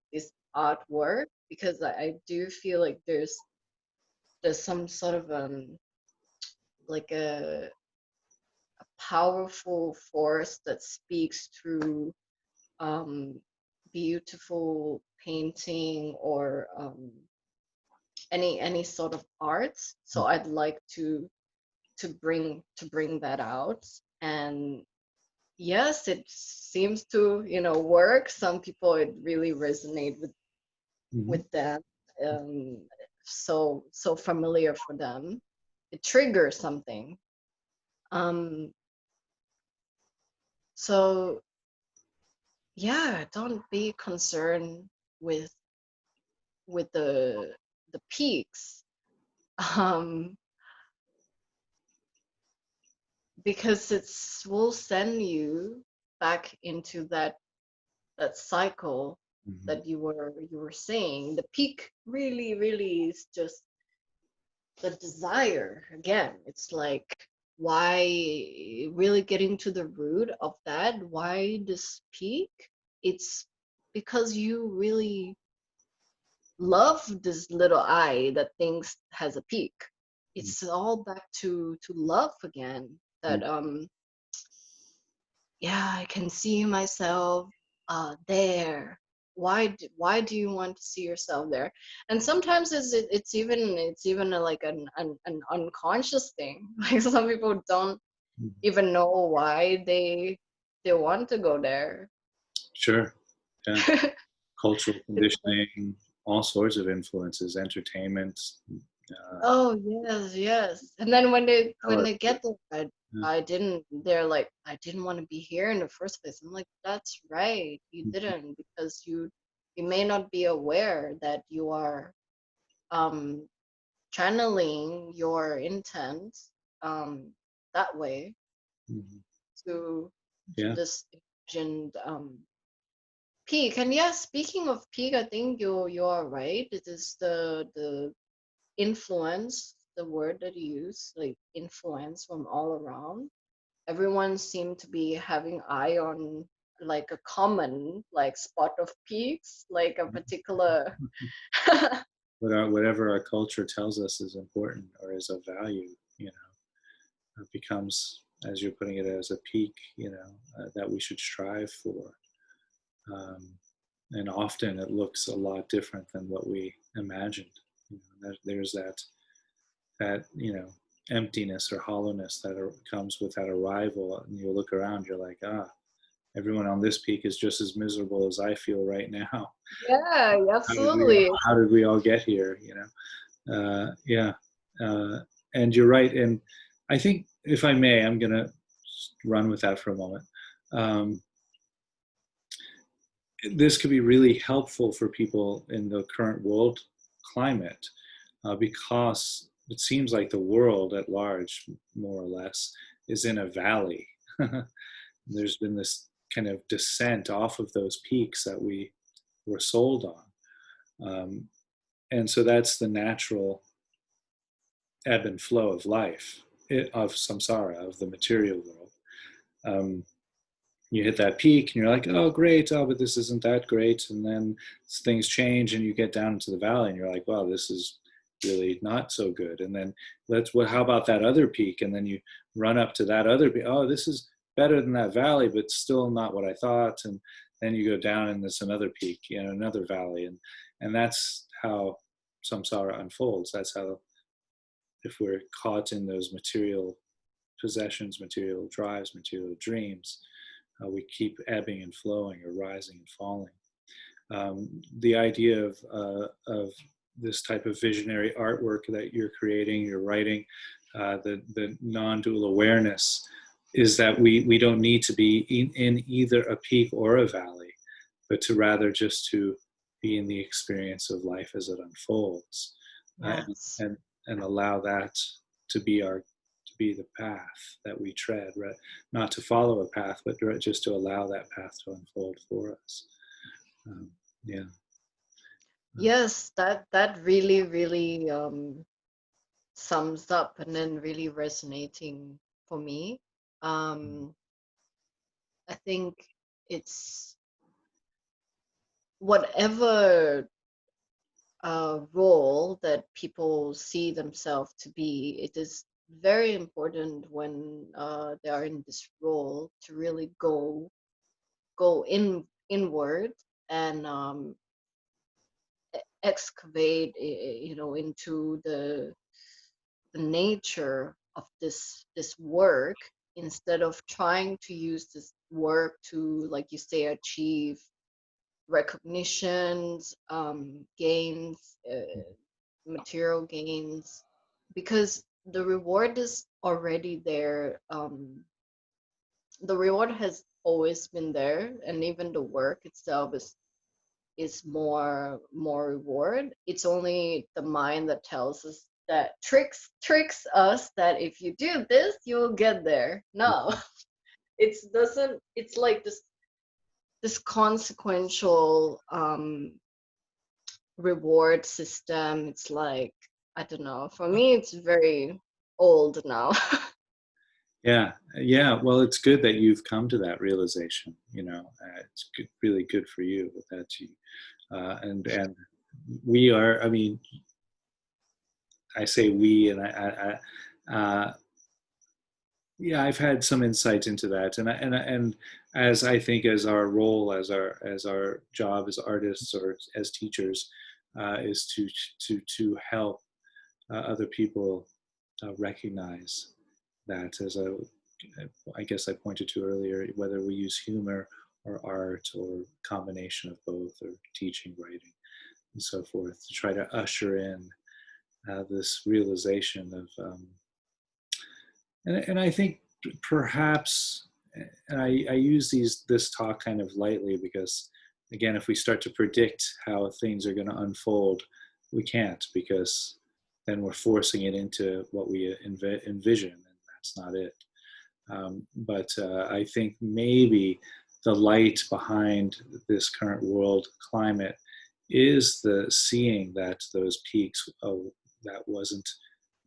artwork because I do feel like there's some sort of like a powerful force that speaks through um beautiful painting or any sort of art. So I'd like to bring that out. And yes, it seems to, work. Some people it really resonate Mm-hmm. with them. Um, so familiar for them. It triggers something. Um, so yeah, don't be concerned with the peaks. Um, because it's will send you back into that cycle Mm-hmm. that you were saying. The peak really is just the desire again. It's like, why really getting to the root of that, why this peak? It's because you really love this little eye that thinks has a peak. It's all back to love again, that yeah, I can see myself there. Why do you want to see yourself there? And sometimes it's even like an unconscious thing. Like some people don't Mm. even know why they want to go there. Sure. Yeah. Cultural conditioning, all sorts of influences, entertainment. Oh yes, yes. And then when they Yeah. get there, I didn't want to be here in the first place. I'm like, that's right, you didn't, because you may not be aware that you are um channeling your intent um that way Mhm. to Yeah. this imagined peak. And yeah, speaking of peak, I think you are right. It is the influence, the word that you use, like influence from all around. Everyone seemed to be having eye on like a common like spot of peaks, like a particular Whatever our culture tells us is important or is of value, it becomes, as you're putting it, as a peak, that we should strive for. Um, and often it looks a lot different than what we imagined. There's that emptiness or hollowness that comes with that arrival, and you look around, you're like, everyone on this peak is just as miserable as I feel right now. yeah, How did we absolutely. how did we all get here? Yeah. Uh, and you're right. And I think, if I may, I'm gonna run with that for a moment. Um, this could be really helpful for people in the current world climate, because it seems like the world at large, more or less, is in a valley. There's been this kind of descent off of those peaks that we were sold on. And so that's the natural ebb and flow of life, of samsara, of the material world. Um, you hit that peak and you're like, oh, great, oh, but this isn't that great. And then things change and you get down into the valley and you're like, wow, this is really not so good. And then how about that other peak? And then you run up to that other peak. Oh, this is better than that valley, but still not what I thought. And then you go down and there's another peak, another valley. And that's how samsara unfolds. That's how, if we're caught in those material possessions, material drives, material dreams, we keep ebbing and flowing or rising and falling. The idea of this type of visionary artwork that you're creating, you're writing, the non-dual awareness is that we don't need to be in either a peak or a valley, but to rather just to be in the experience of life as it unfolds, Yes. and allow that to be the path that we tread, right? Not to follow a path, but just to allow that path to unfold for us. Yeah. Yes, that really, really sums up and then really resonating for me. I think it's whatever role that people see themselves to be, it is very important when they are in this role to really go inward and excavate, into the nature of this work, instead of trying to use this work to, like you say, achieve recognitions, gains, material gains, because the reward is already there. The reward has always been there, and even the work itself is more reward. It's only the mind that tells us, that tricks us, that if you do this, you'll get there. No, it's doesn't. It's like this consequential reward system. It's like, I don't know. For me, it's very old now. Yeah, yeah. Well, it's good that you've come to that realization. It's good, really good for you that you, and we are. I mean, I say we, and yeah, I've had some insight into that, and as I think, as our role, as our job as artists or as teachers, is to help other people recognize that, as I guess I pointed to earlier, whether we use humor or art or combination of both, or teaching, writing, and so forth, to try to usher in this realization of, and I think perhaps, and I use this talk kind of lightly, because again, if we start to predict how things are going to unfold, we can't, because then we're forcing it into what we envision, and that's not it. But I think maybe the light behind this current world climate is the seeing that those peaks, that wasn't,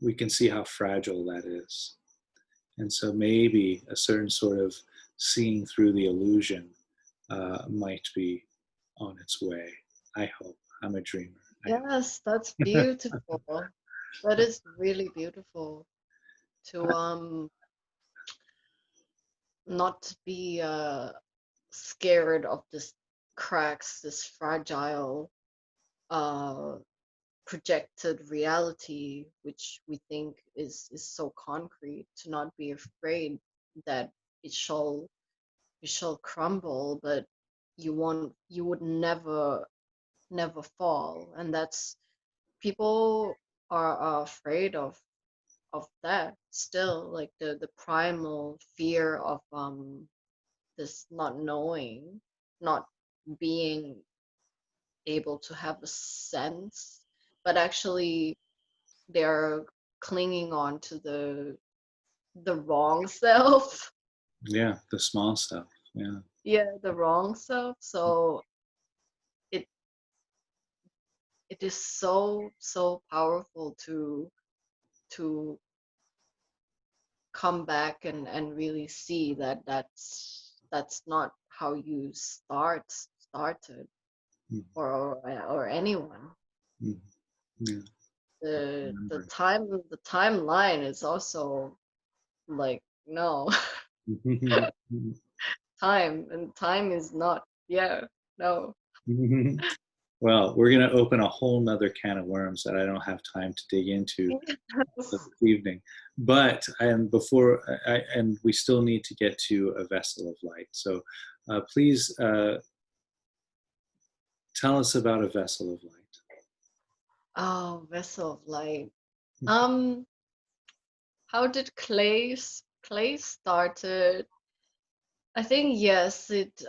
we can see how fragile that is. And so maybe a certain sort of seeing through the illusion might be on its way. I hope. I'm a dreamer. I hope. Yes, that's beautiful. That is really beautiful to not be scared of this cracks, this fragile uh projected reality, which we think is so concrete, to not be afraid that it shall it shall crumble, but you would never fall. And that's, people are afraid of that still, like the primal fear of this not knowing, not being able to have a sense, but actually they're clinging on to the wrong self. Yeah, the small stuff. Yeah. Yeah, the wrong self. So it it is so powerful to come back and really see that that's not how you started, Mm, or anyone. mm, yeah. The Remember. timeline is also like, no. Time, and time is not, yeah, no. Well, we're going to open a whole nother can of worms that I don't have time to dig into this evening. But and before and we still need to get to a vessel of light. So please tell us about a vessel of light. Oh, vessel of light. Um, how did clay started? I think yes, it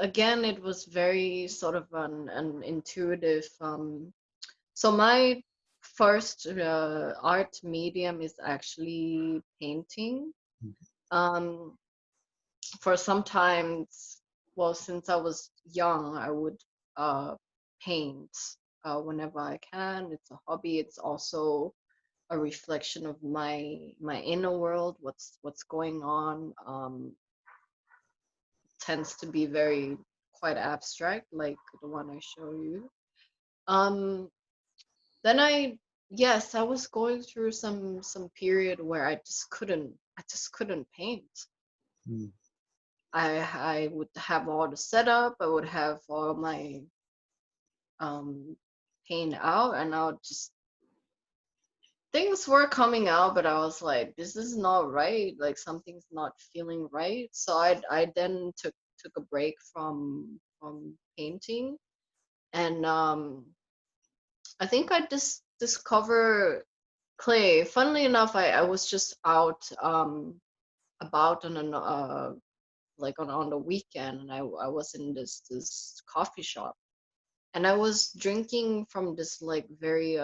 was very sort of an intuitive. So my first art medium is actually painting. Um, for sometimes, well, since I was young, I would paint whenever I can. It's a hobby. It's also a reflection of my inner world. What's going on. Tends to be very quite abstract, like the one I show you. Um, then yes, I was going through some period where I just couldn't paint. Mm. I would have all the setup, I would have all my um paint out, and I would just things were coming out, but I was like, this is not right. Like something's not feeling right. So I then took a break from painting, and I think I just discovered clay. Funnily enough, I was just out about on an like on the weekend, and I was in this coffee shop, and I was drinking from this like very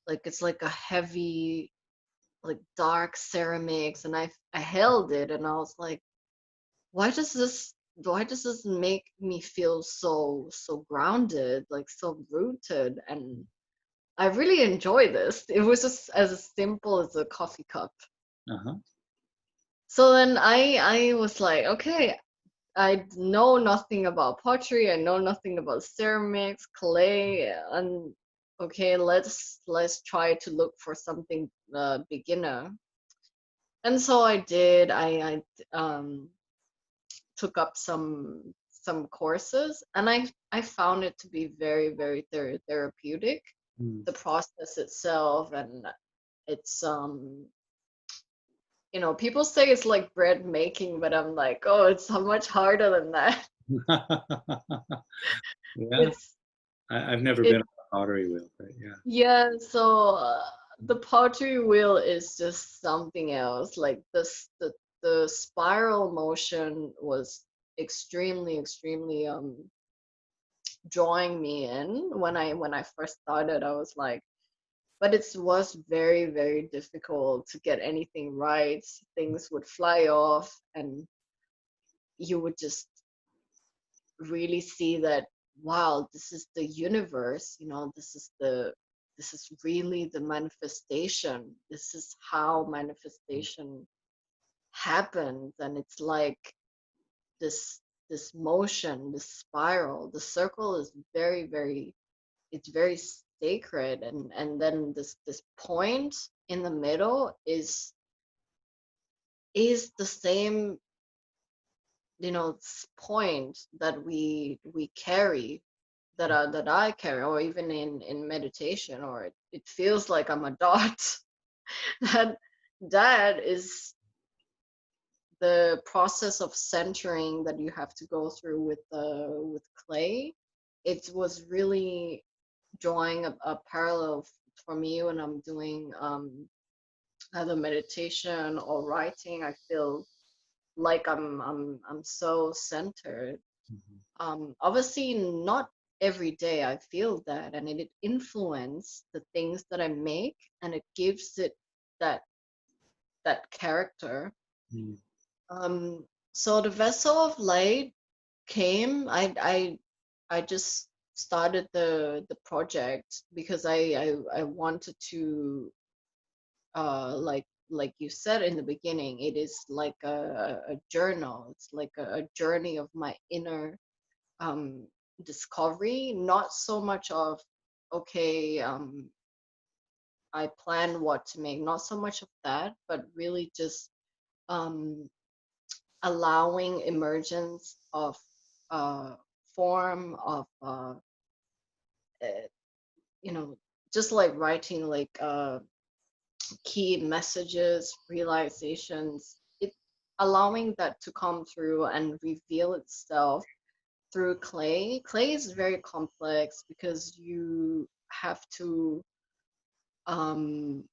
like it's like a heavy like dark ceramics, and I held it, and I was like, why does this make me feel so grounded, like so rooted, and I really enjoy this. It was just as simple as a coffee cup. Uh-huh. So then I was like, okay, I know nothing about pottery. I know nothing about ceramics, clay, and okay, let's try to look for something beginner. And so I did. I took up some courses, and I found it to be very therapeutic. Mm. The process itself, and it's people say it's like bread making, but I'm like, oh, it's so much harder than that. Yeah, It's I've never been it on a pottery wheel, but yeah. Yeah, so the pottery wheel is just something else. Like the spiral motion was extremely drawing me in when I first started. I was like, but it was very difficult to get anything right. Things would fly off, and you would just really see that, wow, this is the universe, this is really the manifestation. This is how manifestation happens, and it's like this this motion, this spiral. The circle is very it's very sacred, and then this point in the middle is the same, point that we carry, that I carry, or even in meditation, or it feels like I'm a dot. that that is the process of centering that you have to go through with clay. It was really drawing a parallel for me when I'm doing either meditation or writing. I feel like I'm so centered. Mhm. Obviously, not every day I feel that, and it influences the things that I make, and it gives it that that character. Mm. So the vessel of light came. I just started the project because I wanted to like you said in the beginning, it is like a journal. It's like a journey of my inner um, discovery, not so much of, okay, I plan what to make, not so much of that, but really just allowing emergence of uh, form of uh, you know, just like writing like key messages, realizations, it allowing that to come through and reveal itself through clay. Clay is very complex because you have to um,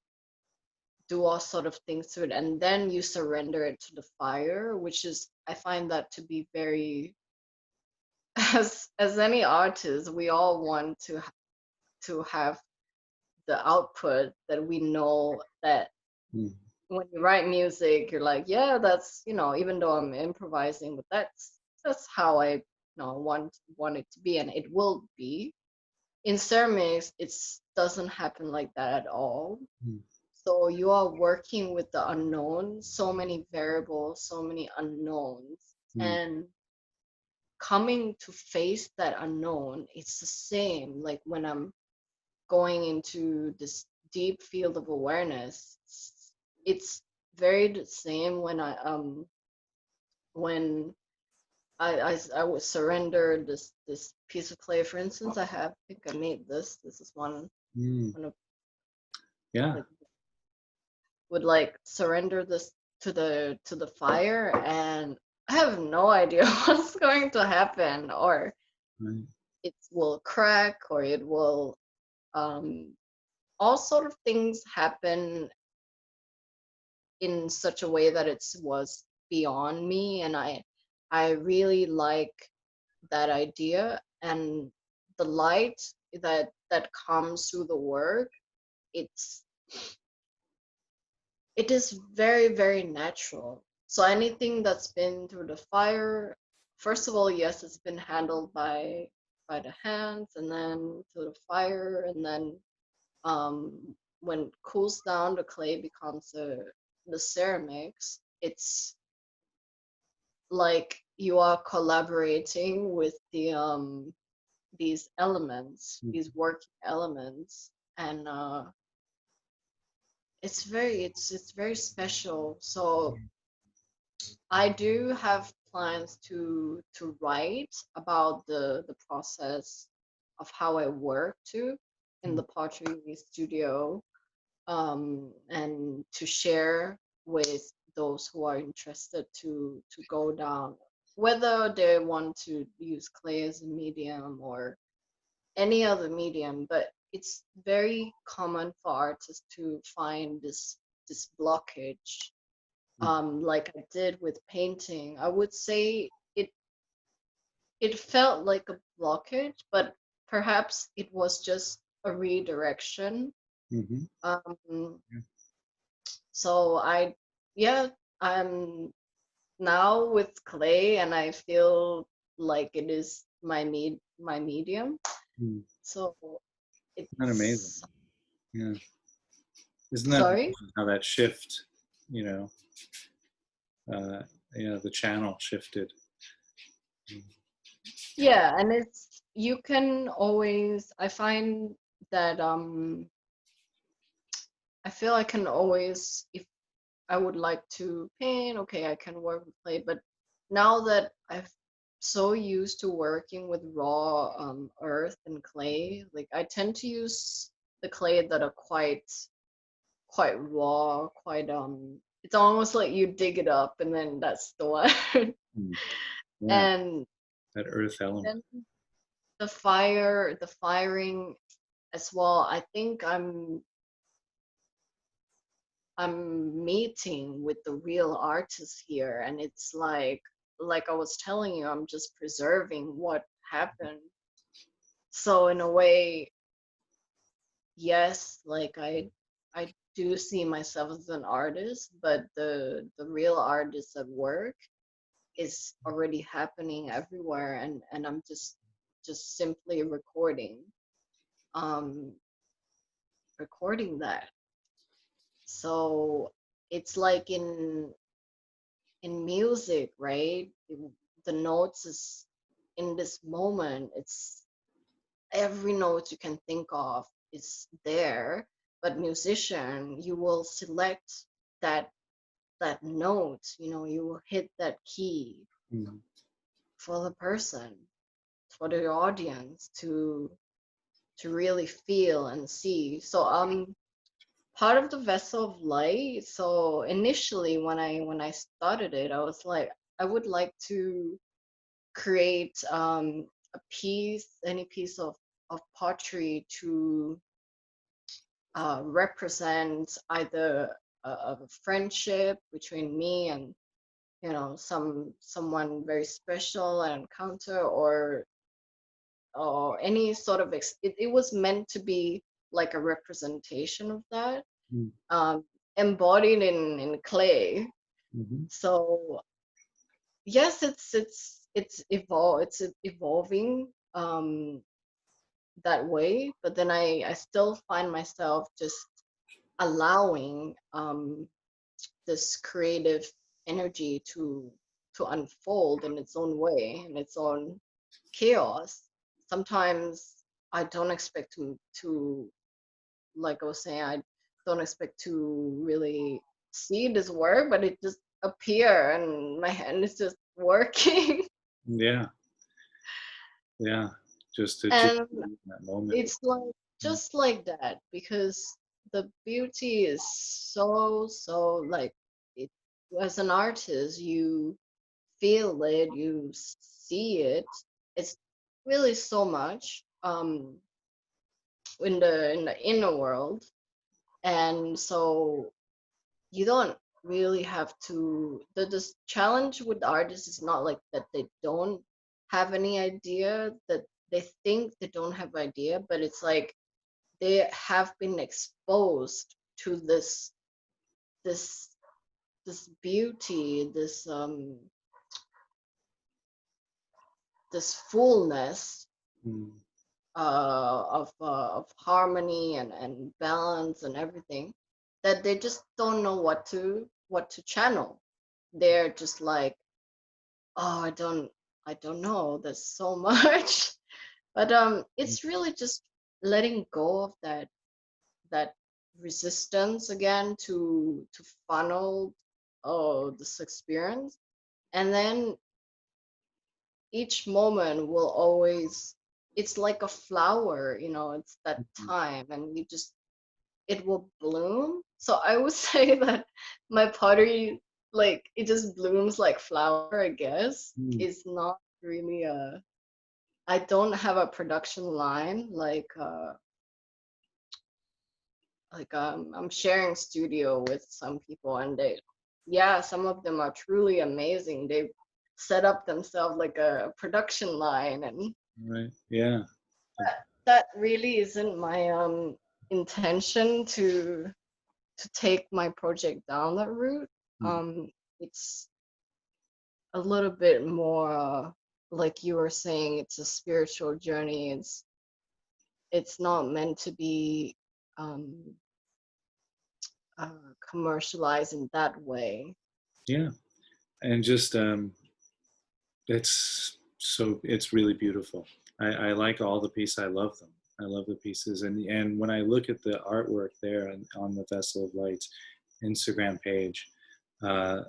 do all sort of things to it, and then you surrender it to the fire, which is, I find that to be very as any artist, we all want to have the output that we know that Mm. when you write music, you're like, yeah, that's, even though I'm improvising, but that's how I, want it to be, and it will be. In ceramics, it doesn't happen like that at all. Mm. So you are working with the unknown, so many variables, so many unknowns, Mm. and coming to face that unknown, it's the same. Like when I'm going into this deep field of awareness, it's very the same when when I would surrender this piece of clay. For instance, I think I made this. This is Mm. one of, Yeah. like, would like surrender this to the fire, and I have no idea what's going to happen, or Right. it will crack, or it will um all sort of things happen in such a way that it was beyond me, and I really like that idea, and the light that comes through the work, it's it is very, very natural. So anything that's been through the fire, first of all, yes, it's been handled by the hands, and then through the fire, and then when it cools down, the clay becomes the ceramics. It's like you are collaborating with these elements, Mm. these working elements, and it's very special. So I do have plans to write about the process of how I work too in Mm. the pottery studio, and to share with those who are interested to go down, whether they want to use clay as a medium or any other medium. But it's very common for artists to find this blockage, Mm. like I did with painting. I would say it felt like a blockage, but perhaps it was just a redirection. Mhm. Um, Yeah. so yeah, I'm now with clay, and I feel like it is my medium. Mm. So Isn't that amazing? it's, Yeah. Isn't that sorry? amazing how that shift, you know, uh, the channel shifted. Mm. Yeah, and it's, you can always, I find that I feel I can always, if I would like to paint, okay, I can work with clay. But now that I've so used to working with raw earth and clay, like I tend to use the clay that are quite raw, quite it's almost like you dig it up and then that's the one. Mm. Yeah, And that earth element. then the firing as well. I think I'm meeting with the real artists here, and it's like I was telling you, I'm just preserving what happened. So in a way, yes, like I do see myself as an artist, but the real artist at work is already happening everywhere, and I'm just simply um recording that. So it's like in music, right? The notes is in this moment, it's every note you can think of is there. But musician, you will select that that note, you will hit that key Mm. for the person, for the audience to really feel and see. So part of the vessel of light. So initially when I started it, I was like, I would like to create a piece, any piece of pottery to represent either a friendship between me and someone very special I encounter, or any sort of it was meant to be like a representation of that, Mm. um, embodied in clay. Mhm. So yes, it's evolving that way, but then I still find myself just allowing this creative energy to unfold in its own way, in its own chaos. Sometimes I don't expect to like I was saying, I don't expect to really see this work, but it just appear and my hand is just working. Yeah, yeah. Just And in that moment. it's like Mm. just like that, because the beauty is so like it, as an artist, you feel it, you see it. It's really so much in the inner world. And so you don't really have to, the challenge with artists is not like that they don't have any idea, that they think they don't have idea, but it's like they have been exposed to this this beauty, this fullness Mm. of harmony and balance and everything, that they just don't know what to channel. They're just like, oh, I don't know, there's so much. But Mm. it's really just letting go of that resistance again to funnel this experience. And then each moment will always, it's like a flower, it's that Mhm. time, and it will bloom. So I would say that my pottery, like, it just blooms like flower, I guess. Mm. It's not really I don't have a production line I'm sharing studio with some people, and yeah, some of them are truly amazing. They set up themselves like a production line, and Right. Yeah. that really isn't my intention to take my project down that route. Mm. Um, it's a little bit more like you were saying, it's a spiritual journey. It's not meant to be um, commercialized in that way. Yeah. And just it's really beautiful. I like all the pieces. I love them. I love the pieces. And when I look at the artwork there on the Vessel of Lights Instagram page, uh,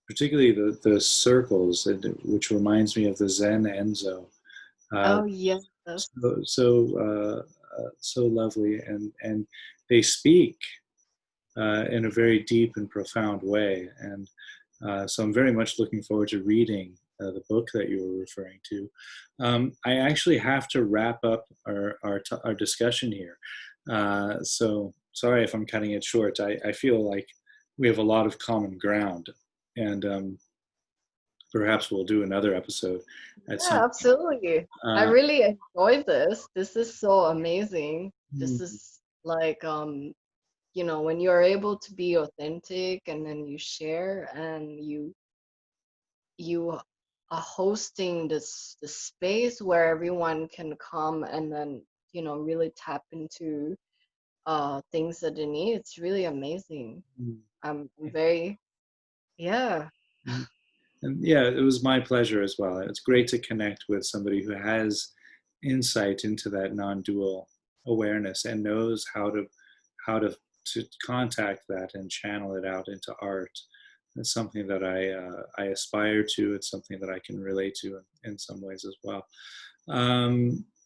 particularly the circles, which reminds me of the Zen Enzo. Uh, Oh yes. so lovely, and they speak in a very deep and profound way. And so I'm very much looking forward to reading the book that you were referring to. I actually have to wrap up our discussion here. So sorry if I'm cutting it short. I feel like we have a lot of common ground, and perhaps we'll do another episode at some Yeah, absolutely. I point. really enjoy this. This is so amazing. This Mm. is like when you're able to be authentic, and then you share, and you are hosting this space where everyone can come and then really tap into things that they need. It's really amazing. Mm. I'm very, yeah. Mm. And yeah, it was my pleasure as well. It's great to connect with somebody who has insight into that non-dual awareness and knows how to contact that and channel it out into art. It's something that I aspire to. It's something that I can relate to in some ways as well.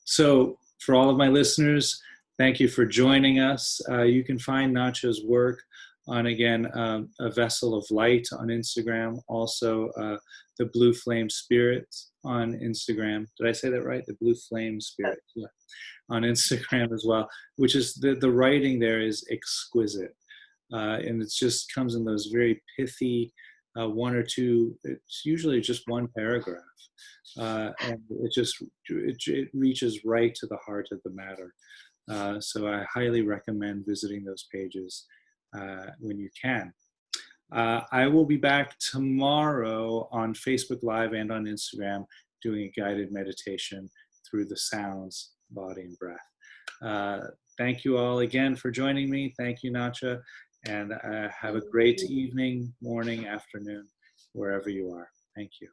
So for all of my listeners, thank you for joining us. You can find Natcha's work on, again, A Vessel of Light on Instagram. Also, The Blue Flame Spirit on Instagram. Did I say that right? The Blue Flame Spirit. Yeah. On Instagram as well, which is the writing there is exquisite. And it just comes in those very pithy one or two, it's usually just one paragraph. And it reaches right to the heart of the matter. So I highly recommend visiting those pages when you can. I will be back tomorrow on Facebook Live and on Instagram doing a guided meditation through the sounds, body, and breath. Thank you all again for joining me. Thank you, Natcha, and have a great evening, morning, afternoon, wherever you are. Thank you.